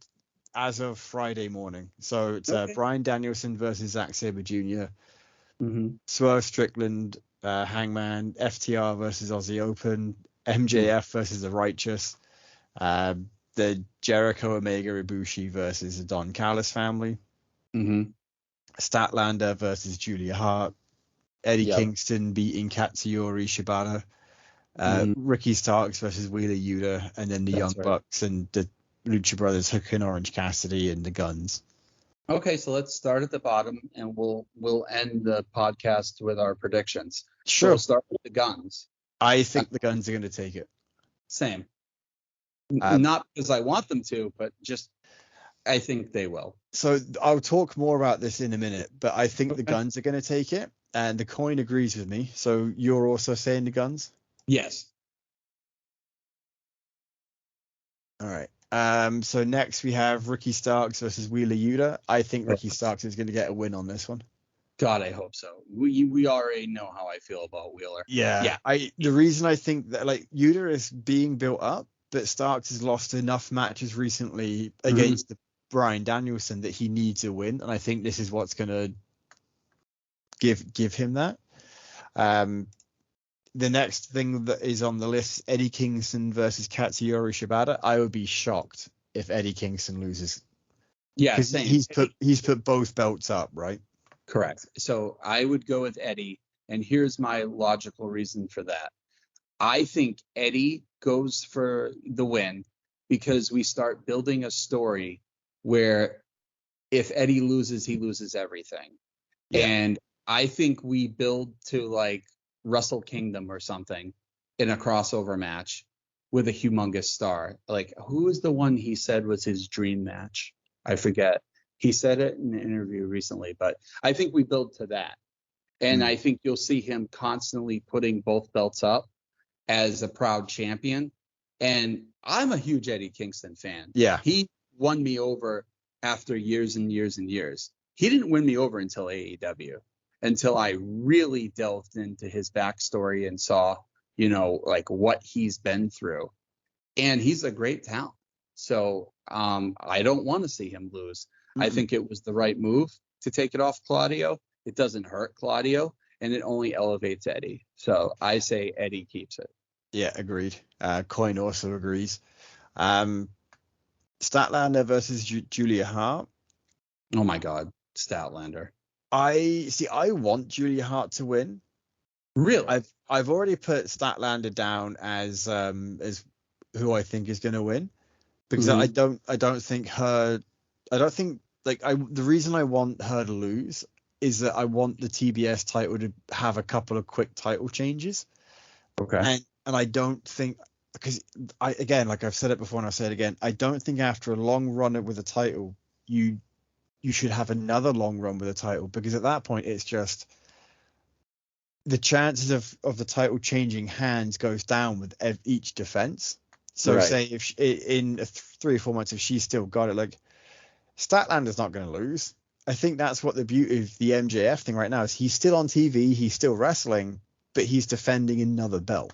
as of Friday morning. So it's Bryan Danielson versus Zack Sabre Jr., Swerve Strickland, Hangman, FTR versus Aussie Open, MJF versus the Righteous, the Jericho Omega Ibushi versus the Don Callis family, Statlander versus Julia Hart, Eddie Kingston beating Katsuyori Shibata, Ricky Starks versus Wheeler Yuta, and then the Young Bucks and the Lucha Brothers, Hook and Orange Cassidy and the Guns. Okay, so let's start at the bottom, and we'll end the podcast with our predictions. Sure. So we'll start with the Guns. I think the Guns are going to take it. Same. Not because I want them to, but just I think they will. So I'll talk more about this in a minute, but I think the Guns are going to take it, and the coin agrees with me. So you're also saying the Guns? Yes. All right. So next we have Ricky Starks versus Wheeler Yuta. I think Ricky Starks is going to get a win on this one. God, I hope so. We already know how I feel about Wheeler. Yeah. The reason I think that Yuta is being built up, but Starks has lost enough matches recently against the Bryan Danielson that he needs a win, and I think this is what's going to give him that. The next thing that is on the list, Eddie Kingston versus Katsuyori Shibata. I would be shocked if Eddie Kingston loses. Yeah, because he's put both belts up, right? Correct. So I would go with Eddie, and here's my logical reason for that. I think Eddie goes for the win because we start building a story where if Eddie loses, he loses everything. Yeah. And I think we build to like Wrestle Kingdom or something in a crossover match with a humongous star. Like, who is the one he said was his dream match? I forget. He said it in an interview recently, but I think we build to that. And I think you'll see him constantly putting both belts up as a proud champion. And I'm a huge Eddie Kingston fan. Yeah. He won me over after years and years and years. He didn't win me over until AEW, until I really delved into his backstory and saw, like what he's been through. And he's a great talent. So I don't want to see him lose. I think it was the right move to take it off Claudio. It doesn't hurt Claudio, and it only elevates Eddie. So I say Eddie keeps it. Yeah, agreed. Coin also agrees. Statlander versus Julia Hart. Oh my God, Statlander. I want Julia Hart to win. Really? I've already put Statlander down as who I think is going to win, because I don't think the reason I want her to lose is that I want the TBS title to have a couple of quick title changes. Okay. And I don't think, because like I've said it before and I'll say it again, I don't think after a long run with a title you should have another long run with a title, because at that point it's just the chances of the title changing hands goes down with each defense. So say if in 3 or 4 months, if she's still got it, like Statlander's not going to lose. I think that's what the beauty of the MJF thing right now is. He's still on TV, he's still wrestling, but he's defending another belt.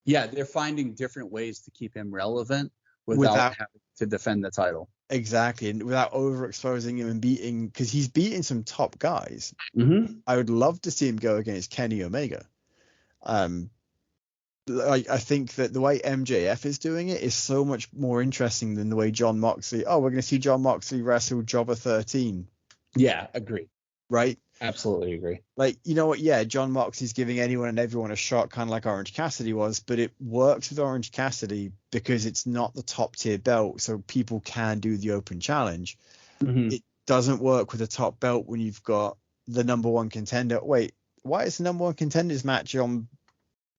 Yeah, they're finding different ways to keep him relevant without having to defend the title. Exactly, and without overexposing him and beating, because he's beating some top guys. Mm-hmm. I would love to see him go against Kenny Omega. like I think that the way MJF is doing it is so much more interesting than the way John Moxley. Oh, we're going to see John Moxley wrestle Jobber 13, Yeah, agree. right? Absolutely agree. Like, you know what? Yeah, John Moxley's giving anyone and everyone a shot, kind of like Orange Cassidy was, but it works with Orange Cassidy because it's not the top tier belt, so people can do the open challenge. Mm-hmm. It doesn't work with a top belt when you've got the number one contender. Wait, why is the number one contenders match on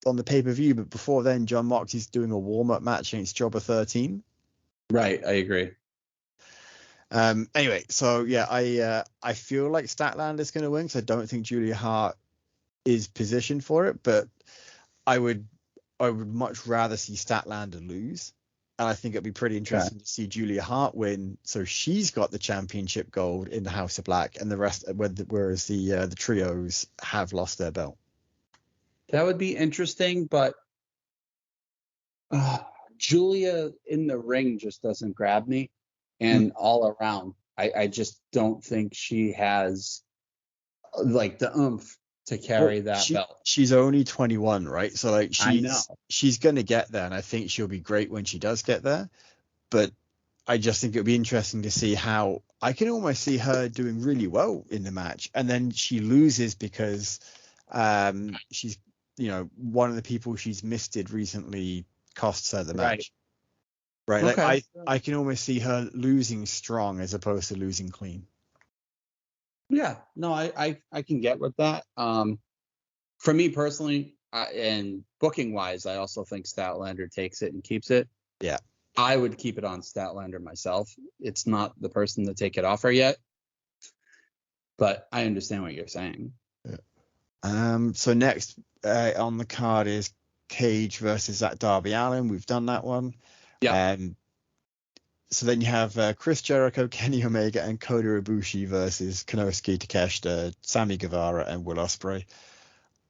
the pay-per-view, but before then John Moxley's doing a warm-up match against Jobber 13? Right, I agree. Anyway, so yeah, I feel like Statlander is going to win because I don't think Julia Hart is positioned for it, but I would much rather see Statlander lose, and I think it'd be pretty interesting to see Julia Hart win, so she's got the championship gold in the House of Black, and the rest, whereas the trios have lost their belt. That would be interesting, but Julia in the ring just doesn't grab me. And all around, I just don't think she has like the oomph to carry that belt. She's only 21, right? So like I know. she's gonna get there, and I think she'll be great when she does get there. But I just think it'll be interesting to see how I can almost see her doing really well in the match, and then she loses because she's one of the people she's misted recently costs her the match. Right. Okay. Like I can almost see her losing strong as opposed to losing clean. Yeah, no, I can get with that. For me personally, and booking wise, I also think Statlander takes it and keeps it. Yeah. I would keep it on Statlander myself. It's not the person to take it off her yet, but I understand what you're saying. Yeah. So next on the card is Cage versus that Darby Allin. We've done that one. Yeah. So then you have Chris Jericho, Kenny Omega, and Kota Ibushi versus Konosuke Takeshita, Sammy Guevara, and Will Ospreay.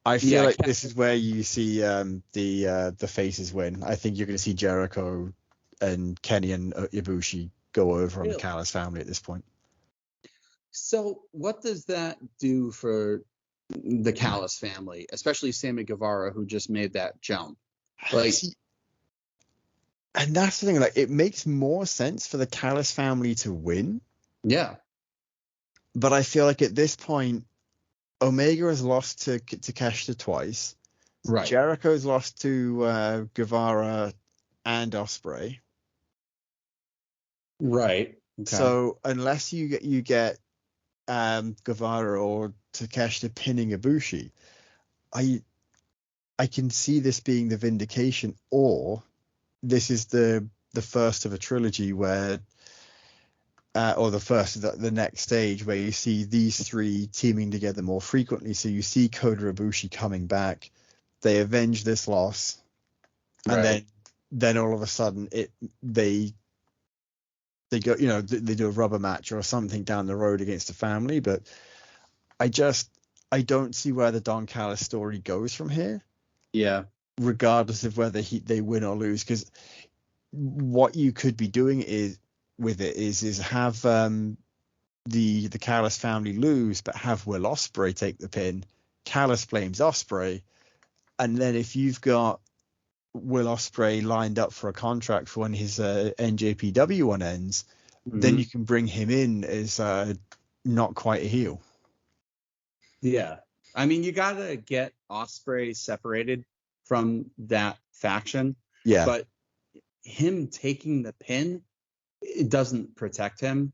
I feel like this is where you see the faces win. I think you're going to see Jericho and Kenny and Ibushi go over on the Callis family at this point. So what does that do for the Callis family, especially Sammy Guevara, who just made that jump? Like. And that's the thing, like, it makes more sense for the Callis family to win. Yeah. But I feel like at this point, Omega has lost to Takeshita twice. Right. Jericho's lost to Guevara and Ospreay. Right. Okay. So unless you get Guevara or Takeshita pinning Ibushi, I can see this being the vindication, or this is the first of a trilogy where, or the first of the next stage where you see these three teaming together more frequently. So you see Kota Ibushi coming back, they avenge this loss, and then all of a sudden they go, they do a rubber match or something down the road against a family. But I don't see where the Don Callis story goes from here. Yeah. Regardless of whether they win or lose, because what you could be doing is have the Callis family lose, but have Will Ospreay take the pin. Callis blames Ospreay, and then if you've got Will Ospreay lined up for a contract for when his NJPW one ends, then you can bring him in as not quite a heel. Yeah, I mean, you gotta get Ospreay separated from that faction. Yeah. But him taking the pin, it doesn't protect him.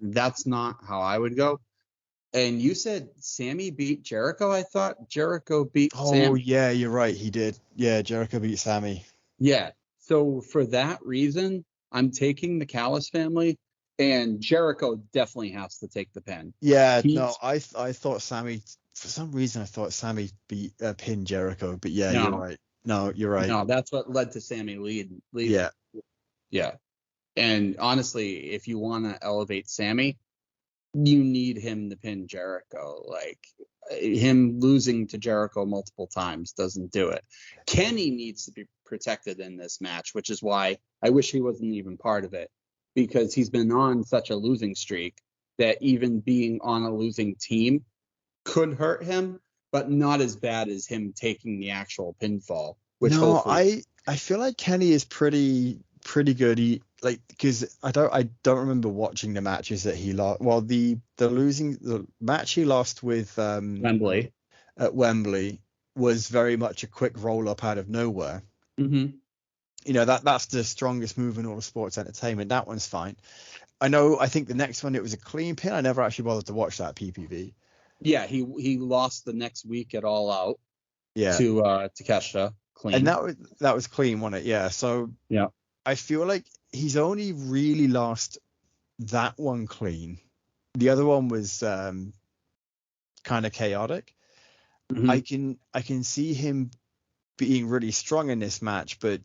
That's not how I would go. And you said Sammy beat Jericho. I thought Jericho beat Sammy. Oh, yeah, you're right. He did. Yeah, Jericho beat Sammy. Yeah. So for that reason, I'm taking the Callis family, and Jericho definitely has to take the pin. Yeah, I thought Sammy, for some reason, I thought Sammy beat pinned Jericho, but yeah, you're right. No, you're right. No, that's what led to Sammy leading. Yeah. Yeah. And honestly, if you want to elevate Sammy, you need him to pin Jericho. Like, him losing to Jericho multiple times doesn't do it. Kenny needs to be protected in this match, which is why I wish he wasn't even part of it, because he's been on such a losing streak that even being on a losing team could hurt him. but not as bad as him taking the actual pinfall. Which No, hopefully, I feel like Kenny is pretty good. Because I don't remember watching the matches that he lost. Well, the match he lost with Wembley. at Wembley was very much a quick roll up out of nowhere. Mm-hmm. You know, that's the strongest move in all of sports entertainment. That one's fine. I think the next one, it was a clean pin. I never actually bothered to watch that PPV. Yeah, he lost the next week at All Out Yeah, to Takeshita clean. and that was clean, wasn't it? Yeah. So yeah. I feel like he's only really lost that one clean. The other one was kind of chaotic. Mm-hmm. I can see him being really strong in this match, but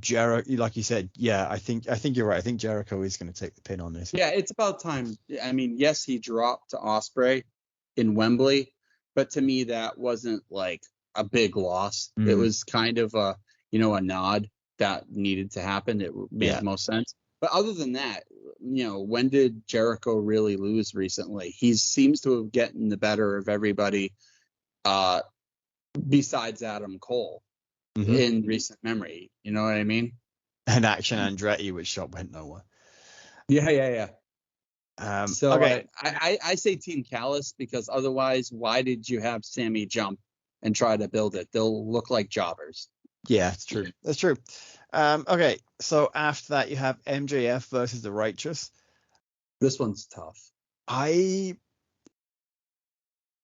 Jericho, like you said, yeah, I think you're right. I think Jericho is going to take the pin on this. Yeah, it's about time. I mean, yes, he dropped to Ospreay in Wembley, but to me that wasn't like a big loss. It was kind of a nod that needed to happen. It made the most sense. But other than that, when did Jericho really lose recently? He seems to have gotten the better of everybody besides Adam Cole in recent memory. You know what I mean? And Action Andretti, which shot went nowhere. Yeah. So okay. I say Team Callis, because otherwise, why did you have Sammy jump and try to build it? They'll look like jobbers. Yeah, it's true. That's true. Okay, so after that you have MJF versus the Righteous. This one's tough. I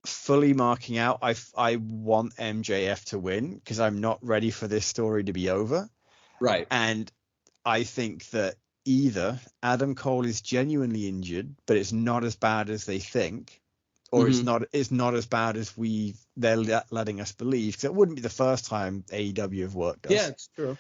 fully marking out. I want MJF to win because I'm not ready for this story to be over. Right. And I think that either Adam Cole is genuinely injured, but it's not as bad as they think, or it's not as bad as they're letting us believe. Because it wouldn't be the first time AEW have worked us. Yeah, it's true.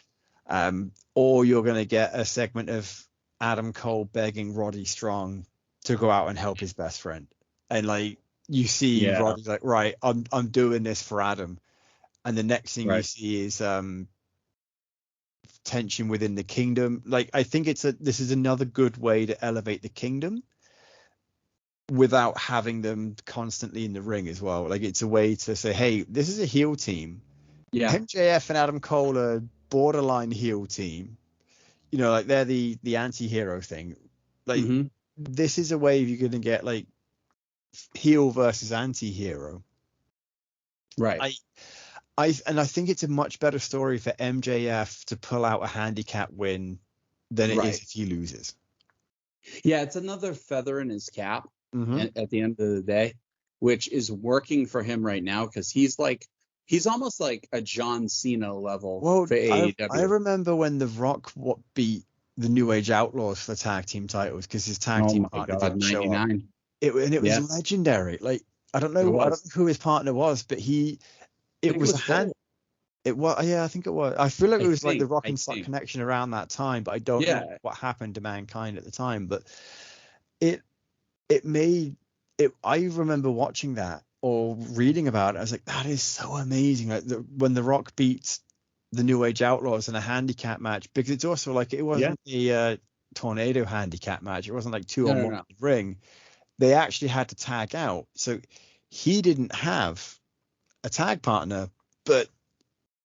Or you're going to get a segment of Adam Cole begging Roddy Strong to go out and help his best friend, and like you see Roddy's like, right, I'm doing this for Adam, and the next thing you see is tension within the kingdom. Like, I think this is another good way to elevate the kingdom without having them constantly in the ring as well. Like, it's a way to say, hey, this is a heel team. Yeah. MJF and Adam Cole are borderline heel team. You know, like they're the anti-hero thing. Like, this is a way you're going to get like heel versus anti-hero. Right. I think it's a much better story for MJF to pull out a handicap win than it is if he loses. Yeah, it's another feather in his cap at the end of the day, which is working for him right now, because he's almost like a John Cena level for AEW. I remember when The Rock beat the New Age Outlaws for the tag team titles, because his tag team partner didn't show up. It was legendary. Like, I don't know who his partner was, but it was a hand. It was, yeah, I think it was. I feel like it was like the Rock and Slot connection around that time, but I don't know what happened to Mankind at the time. But it made it. I remember watching that or reading about it. I was like, that is so amazing. Like when the Rock beats the New Age Outlaws in a handicap match, because it's also like it wasn't a tornado handicap match. It wasn't like 2 on 1 in the ring. They actually had to tag out, so he didn't have a tag partner, but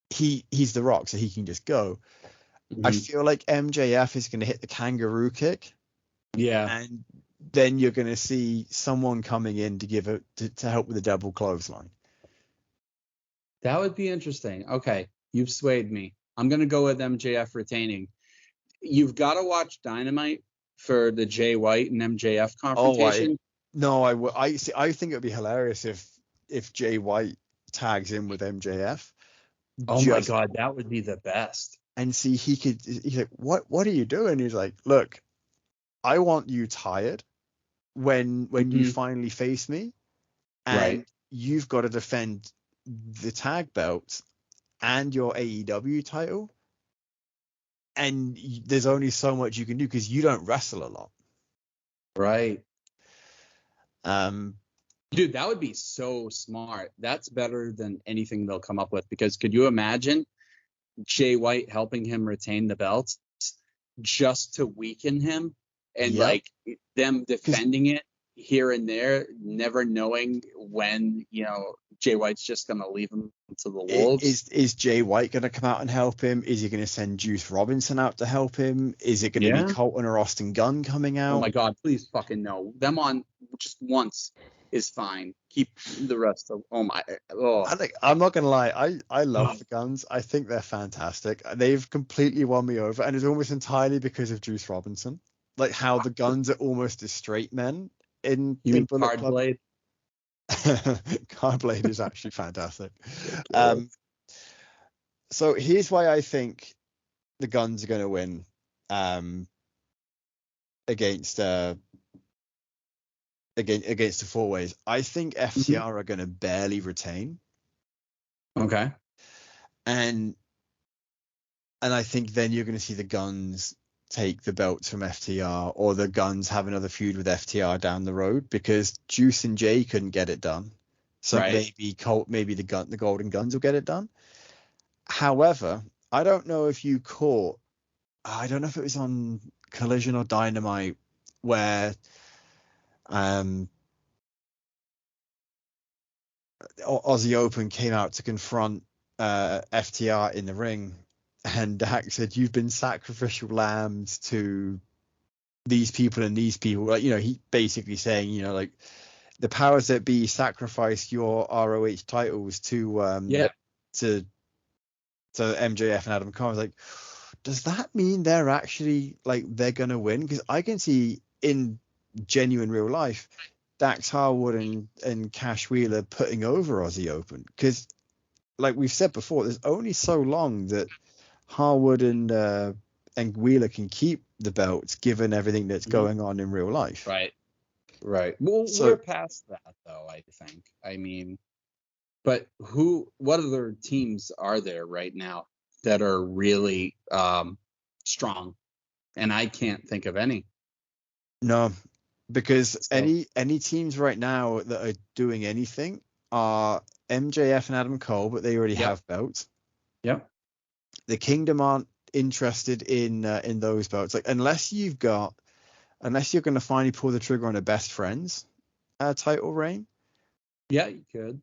he's the Rock, so he can just go. I feel like MJF is going to hit the kangaroo kick, and then you're going to see someone coming in to help with the double clothesline. That would be interesting. Okay, you've swayed me. I'm going to go with MJF retaining. You've got to watch Dynamite for the Jay White and MJF confrontation. I think it would be hilarious if Jay White tags in with MJF. Oh my God, that would be the best. And see, he's like, what are you doing? He's like, look, I want you tired when you finally face me, and you've got to defend the tag belts and your AEW title, and there's only so much you can do because you don't wrestle a lot. Right. Dude, that would be so smart. That's better than anything they'll come up with, because could you imagine Jay White helping him retain the belts just to weaken him and like them defending it here and there, never knowing when, Jay White's just going to leave him to the wolves. Is Jay White going to come out and help him? Is he going to send Juice Robinson out to help him? Is it going to be Colton or Austin Gunn coming out? Oh my God, please fucking no. Them on just once is fine. Keep the rest of, I'm not going to lie. I love the Guns. I think they're fantastic. They've completely won me over, and it's almost entirely because of Juice Robinson. Like how the Guns are almost as straight men in Bullet Club. Cardblade? Cardblade is actually fantastic. So here's why I think the Guns are going to win against the four ways. I think FTR are going to barely retain. Okay. And I think then you're going to see the Guns take the belts from FTR, or the Guns have another feud with FTR down the road, because Juice and Jay couldn't get it done. So maybe the Golden Guns will get it done. However, I don't know if you caught, I don't know if it was on Collision or Dynamite, where Aussie Open came out to confront FTR in the ring, and Dak said, "You've been sacrificial lambs to these people and these people." Like, he basically saying, like, the powers that be sacrificed your ROH titles to MJF and Adam Cole. I was like, does that mean they're actually, like, they're gonna win? Because I can see in genuine real life Dax Harwood and Cash Wheeler putting over Aussie Open, because, like we've said before, there's only so long that Harwood and Wheeler can keep the belts, given everything that's going on in real life. Right. Well, we're past that, though, I think. I mean, but what other teams are there right now that are really strong? And I can't think of any. No, because any teams right now that are doing anything are MJF and Adam Cole, but they already have belts. Yep. The Kingdom aren't interested in those belts. Like, unless you're going to finally pull the trigger on a Best Friends title reign. Yeah, you could.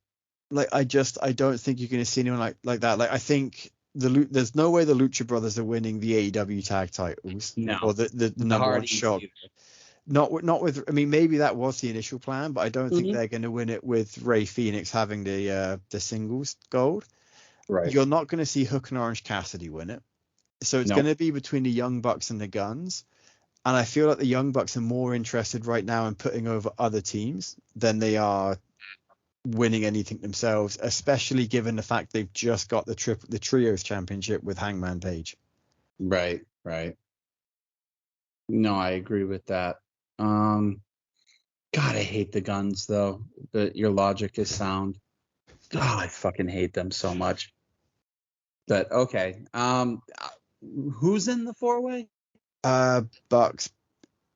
Like, I don't think you're going to see anyone like that. Like, I think there's no way the Lucha Brothers are winning the AEW tag titles. No. Or the number one shot. Not with. I mean, maybe that was the initial plan, but I don't think they're going to win it with Rey Fenix having the singles gold. Right. You're not going to see Hook and Orange Cassidy win it. So it's going to be between the Young Bucks and the Guns. And I feel like the Young Bucks are more interested right now in putting over other teams than they are winning anything themselves, especially given the fact they've just got the Trios Championship with Hangman Page. Right. No, I agree with that. God, I hate the Guns, though. But your logic is sound. God, I fucking hate them so much. But okay. Who's in the four-way? Bucks,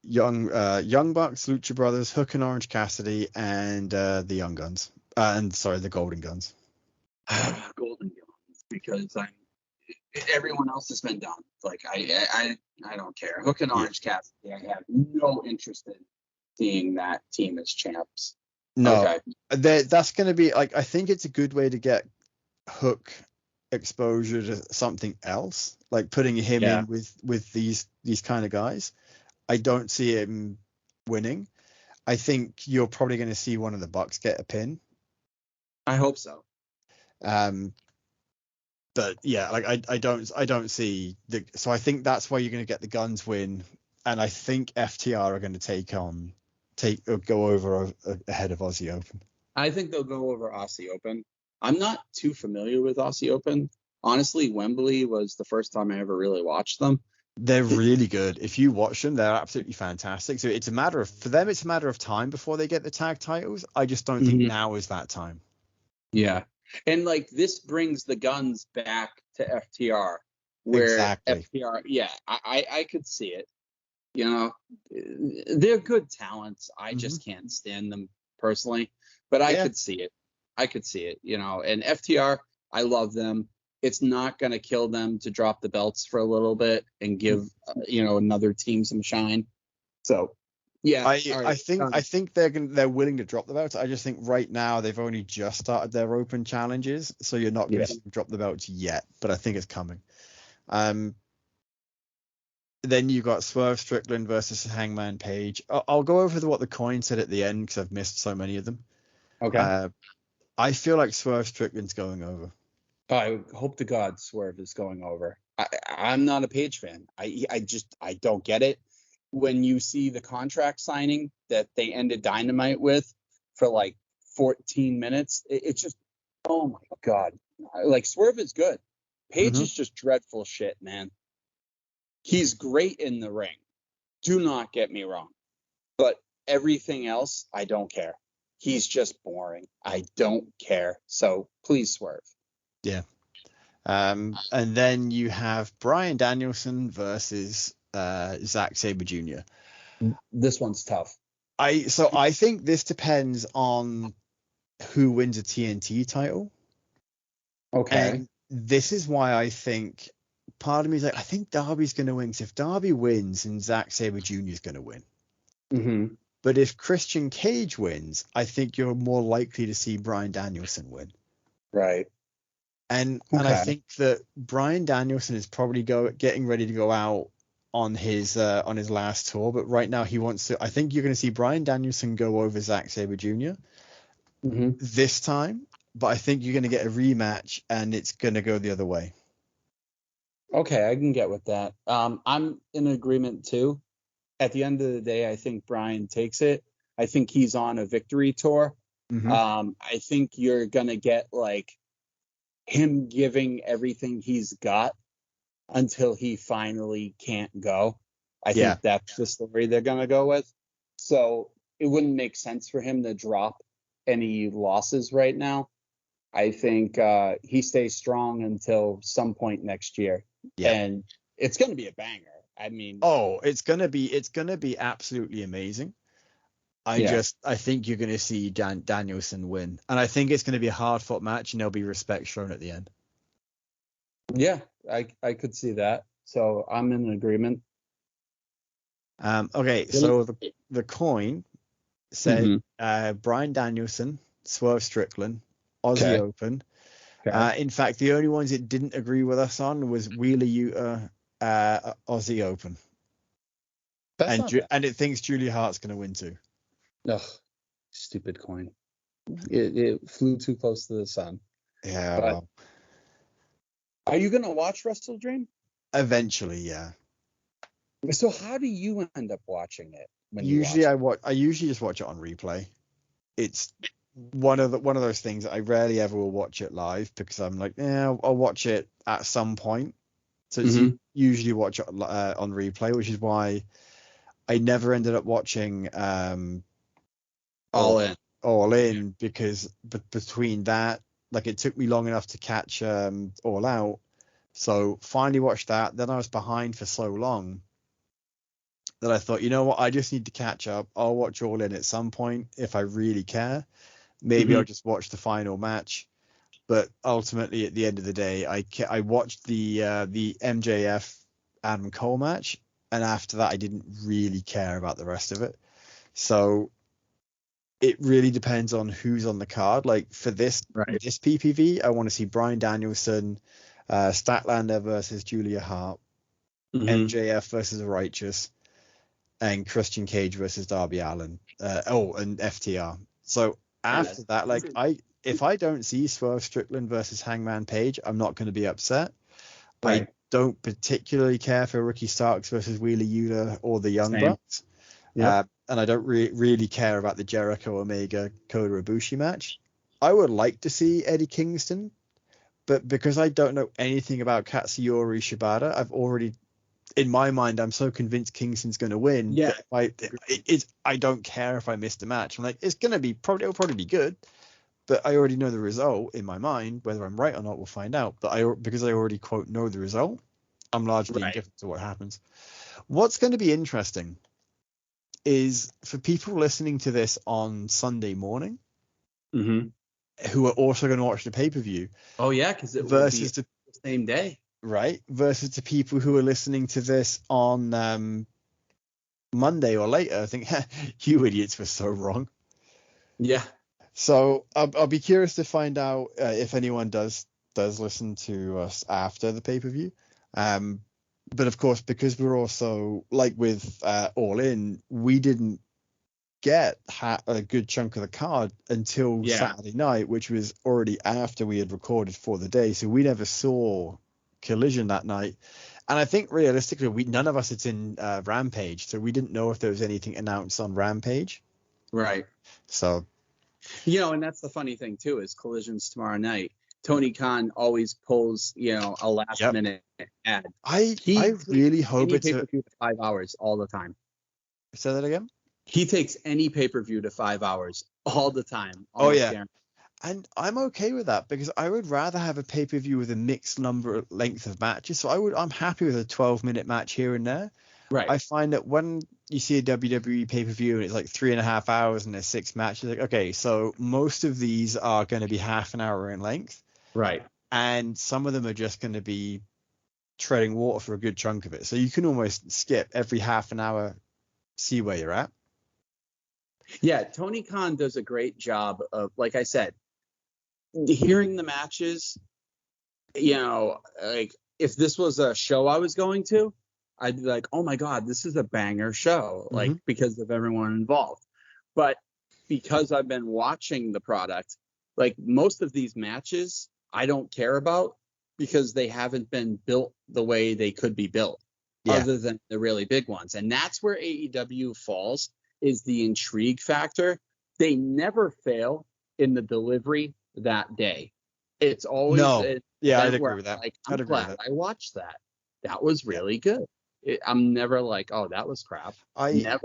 Young Bucks, Lucha Brothers, Hook and Orange Cassidy, and the Young Guns. The Golden Guns. Golden Guns, because everyone else has been done. Like, I don't care. Hook and Orange Cassidy, I have no interest in seeing that team as champs. No, that's going to be, like, I think it's a good way to get Hook exposure to something else, like putting him in with these kind of guys. I don't see him winning. I think you're probably going to see one of the Bucks get a pin. I hope so. But yeah, like I don't see so I think that's why you're going to get the Guns win, and I think FTR are going to go over ahead of Aussie Open. I think they'll go over Aussie Open. I'm not too familiar with Aussie Open. Honestly, Wembley was the first time I ever really watched them. They're really good. If you watch them, they're absolutely fantastic. So it's a matter of time before they get the tag titles. I just don't think now is that time. Yeah. And, like, this brings the Guns back to FTR, where FTR, I could see it. They're good talents. I just can't stand them personally, but I could see it. And FTR, I love them. It's not going to kill them to drop the belts for a little bit and give, another team some shine. So Yeah. I All right. I think they're willing to drop the belts. I just think right now they've only just started their open challenges, so you're not going to drop the belts yet. But I think it's coming. Then you got Swerve Strickland versus Hangman Page. I'll go over what the coin said at the end because I've missed so many of them. Okay. I feel like Swerve Strickland's going over. I hope to God Swerve is going over. I'm not a Page fan. I don't get it. When you see the contract signing that they ended Dynamite with for like 14 minutes, it's just, oh my God. Like, Swerve is good. Page is just dreadful shit, man. He's great in the ring. Do not get me wrong. But everything else, I don't care. He's just boring. I don't care. So please Swerve. Yeah. And then you have Bryan Danielson versus Zack Sabre Jr. This one's tough. I think this depends on who wins a TNT title. Okay. And this is why I think part of me is like, I think Darby's going to win. Because if Darby wins, then Zack Sabre Jr. is going to win. Mm-hmm. But if Christian Cage wins, I think you're more likely to see Bryan Danielson win. Right. And I think that Bryan Danielson is probably getting ready to go out on his last tour, but right now he wants to. I think you're going to see Bryan Danielson go over Zack Sabre Jr. This time, but I think you're going to get a rematch, and it's going to go the other way. Okay, I can get with that. I'm in agreement too. At the end of the day, I think Bryan takes it. I think he's on a victory tour. I think you're going to get like him giving everything he's got until he finally can't go. I think that's the story they're going to go with. So it wouldn't make sense for him to drop any losses right now. I think he stays strong until some point next year. Yeah. And it's going to be a banger. I mean, it's going to be absolutely amazing. I think you're going to see Danielson win, and I think it's going to be a hard-fought match, and there'll be respect shown at the end. Yeah, I could see that. So I'm in agreement. Okay, so the coin said Bryan Danielson, Swerve Strickland, Aussie Open. Okay. In fact, the only ones it didn't agree with us on was Wheeler Yuta, Aussie Open. And it thinks Julia Hart's going to win too. Ugh, stupid coin. It flew too close to the sun. Yeah. Well. Are you going to watch Wrestle Dream? Eventually, yeah. So how do you end up watching it? Usually I usually just watch it on replay. It's one of those things that I rarely ever will watch it live because I'm like, I'll watch it at some point. So it's usually watch it on replay, which is why I never ended up watching All In because between that, like it took me long enough to catch All Out. So finally watched that. Then I was behind for so long that I thought, you know what, I just need to catch up. I'll watch All In at some point if I really care. Maybe I'll just watch the final match. But ultimately, at the end of the day, I watched the MJF Adam Cole match, and after that, I didn't really care about the rest of it. So it really depends on who's on the card. Like for this PPV, I want to see Bryan Danielson, Statlander versus Julia Hart, MJF versus Righteous, and Christian Cage versus Darby Allin. And FTR. So after that, like if I don't see Swerve Strickland versus Hangman Page, I'm not going to be upset. Right. I don't particularly care for Ricky Starks versus Wheeler Yuta or the Young Bucks. Yep. And I don't really care about the Jericho Omega Kota Ibushi match. I would like to see Eddie Kingston, but because I don't know anything about Katsuyori Shibata, I've already, in my mind, I'm so convinced Kingston's going to win. Yeah. I don't care if I miss the match. I'm like, it'll probably be good, but I already know the result in my mind. Whether I'm right or not, we'll find out. But because I already quote know the result, I'm largely indifferent to what happens. What's going to be interesting is for people listening to this on Sunday morning, who are also going to watch the pay-per-view. Oh yeah, because it will be the same day, right? Versus the people who are listening to this on Monday or later, I think you idiots were so wrong. Yeah. So I'll be curious to find out if anyone does listen to us after the pay-per-view. But of course, because we're also like with All In, we didn't get a good chunk of the card until Saturday night, which was already after we had recorded for the day. So we never saw Collision that night. And I think realistically, none of us had seen Rampage, so we didn't know if there was anything announced on Rampage. Right. So, and that's the funny thing too, is Collision's tomorrow night. Tony Khan always pulls, a last minute ad. I really hope it's pay-per-view to 5 hours all the time. Say that again? He takes any pay-per-view to 5 hours all the time. Oh yeah. Guaranteed. And I'm okay with that because I would rather have a pay-per-view with a mixed length of matches. So I'm happy with a 12-minute match here and there. Right. I find that when you see a WWE pay-per-view and it's like 3.5 hours and there's 6 matches, like, okay, so most of these are going to be half an hour in length. Right. And some of them are just going to be treading water for a good chunk of it. So you can almost skip every half an hour, see where you're at. Yeah, Tony Khan does a great job of, like I said, hearing the matches. Like if this was a show I was going to, I'd be like, oh my God, this is a banger show, like because of everyone involved. But because I've been watching the product, like most of these matches I don't care about because they haven't been built the way they could be built, other than the really big ones. And that's where AEW falls, is the intrigue factor. They never fail in the delivery that day. It's always I'd agree with that. Like, I'm glad I watched that. That was really good. I'm never like, oh, that was crap. Never.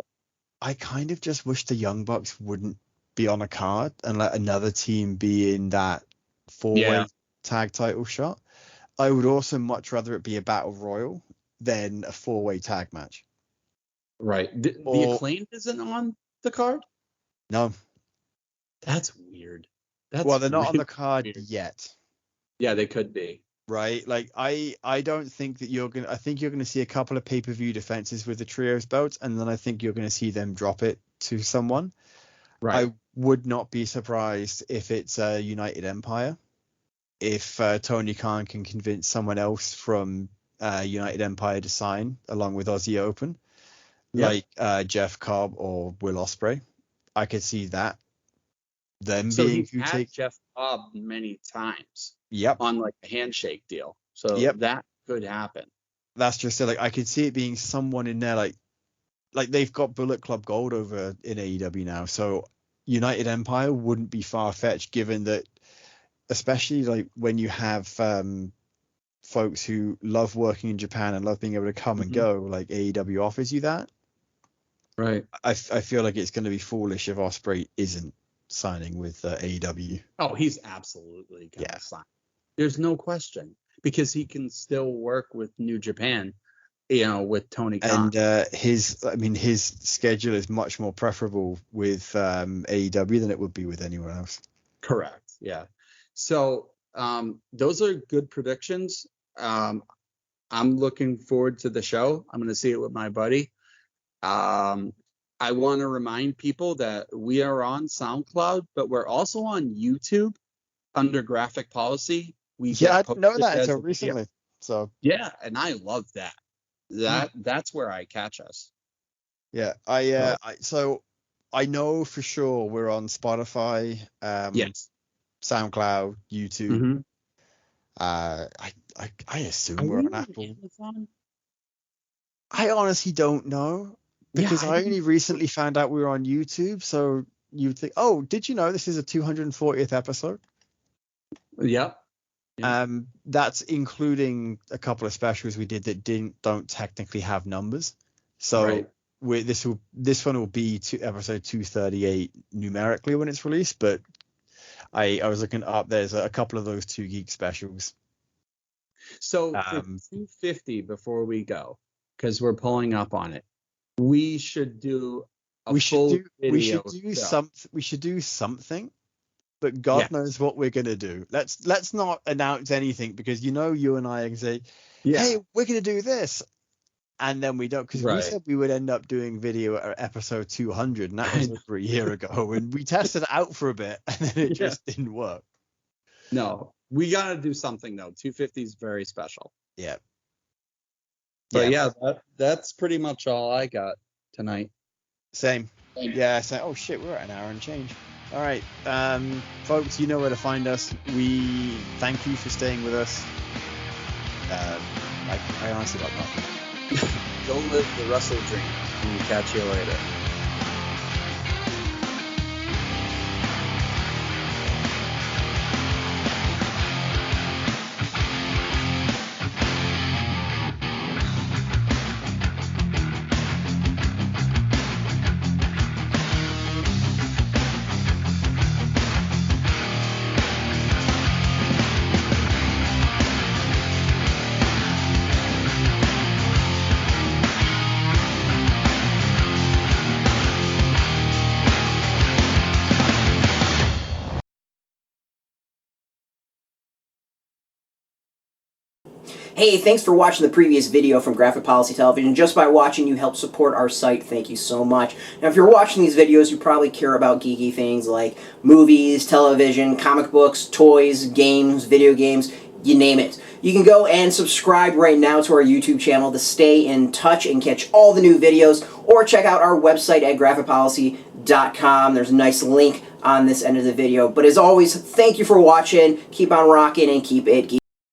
I kind of just wish the Young Bucks wouldn't be on a card and let another team be in that 4-way tag title shot. I would also much rather it be a battle royal than a 4-way tag match. Right. The Acclaimed isn't on the card? No. That's weird. Well, they're not on the card yet. Yeah, they could be. Right. Like I don't think that I think you're gonna see a couple of pay-per-view defenses with the trios belts, and then I think you're gonna see them drop it to someone. Right. I would not be surprised if it's a United Empire. If Tony Khan can convince someone else from United Empire to sign along with Aussie Open, like Jeff Cobb or Will Ospreay, I could see that. Them so being he's had Jeff Cobb many times. On like a handshake deal. So that could happen. That's just like I could see it being someone in there like they've got Bullet Club Gold over in AEW now. So United Empire wouldn't be far fetched, given that, especially like when you have folks who love working in Japan and love being able to come and go, like AEW offers you that. Right. I feel like it's going to be foolish if Ospreay isn't signing with AEW. Oh, he's absolutely going to sign. There's no question, because he can still work with New Japan, with Tony Khan. And his schedule is much more preferable with AEW than it would be with anyone else. Correct. Yeah. So those are good predictions. I'm looking forward to the show. I'm going to see it with my buddy. I want to remind people that we are on SoundCloud, but we're also on YouTube under Graphic Policy. I didn't know that until recently. So and I love that. That's where I catch us. Yeah, so I know for sure we're on Spotify, SoundCloud, YouTube. I assume we're on Apple. Amazon? I honestly don't know, because I only recently found out we were on YouTube. So you'd think, oh, did you know this is a 240th episode? Yep. That's including a couple of specials we did that don't technically have numbers. So this one will be episode 238 numerically when it's released, but I was looking up, there's a couple of those 2 Geek specials. So for 250, before we go, because we're pulling up on it, we should do we should do something. But God knows what we're gonna do. Let's not announce anything, because you and I can say, hey, we're gonna do this. and then we don't, because we Right. said we would end up doing video at episode 200, and that was over a year ago, and we tested it out for a bit, and then it just didn't work. No, we got to do something, though. 250 is very special. Yeah. But yeah, that's pretty much all I got tonight. Same. Yeah, so, oh shit, we're at an hour and change. All right, folks, you know where to find us. We thank you for staying with us. I honestly got nothing. Go live the Russell dream, and we'll catch you later. Hey, thanks for watching the previous video from Graphic Policy Television. Just by watching, you help support our site. Thank you so much. Now, if you're watching these videos, you probably care about geeky things like movies, television, comic books, toys, games, video games, you name it. You can go and subscribe right now to our YouTube channel to stay in touch and catch all the new videos, or check out our website at graphicpolicy.com. There's a nice link on this end of the video. But as always, thank you for watching. Keep on rocking and keep it geeky.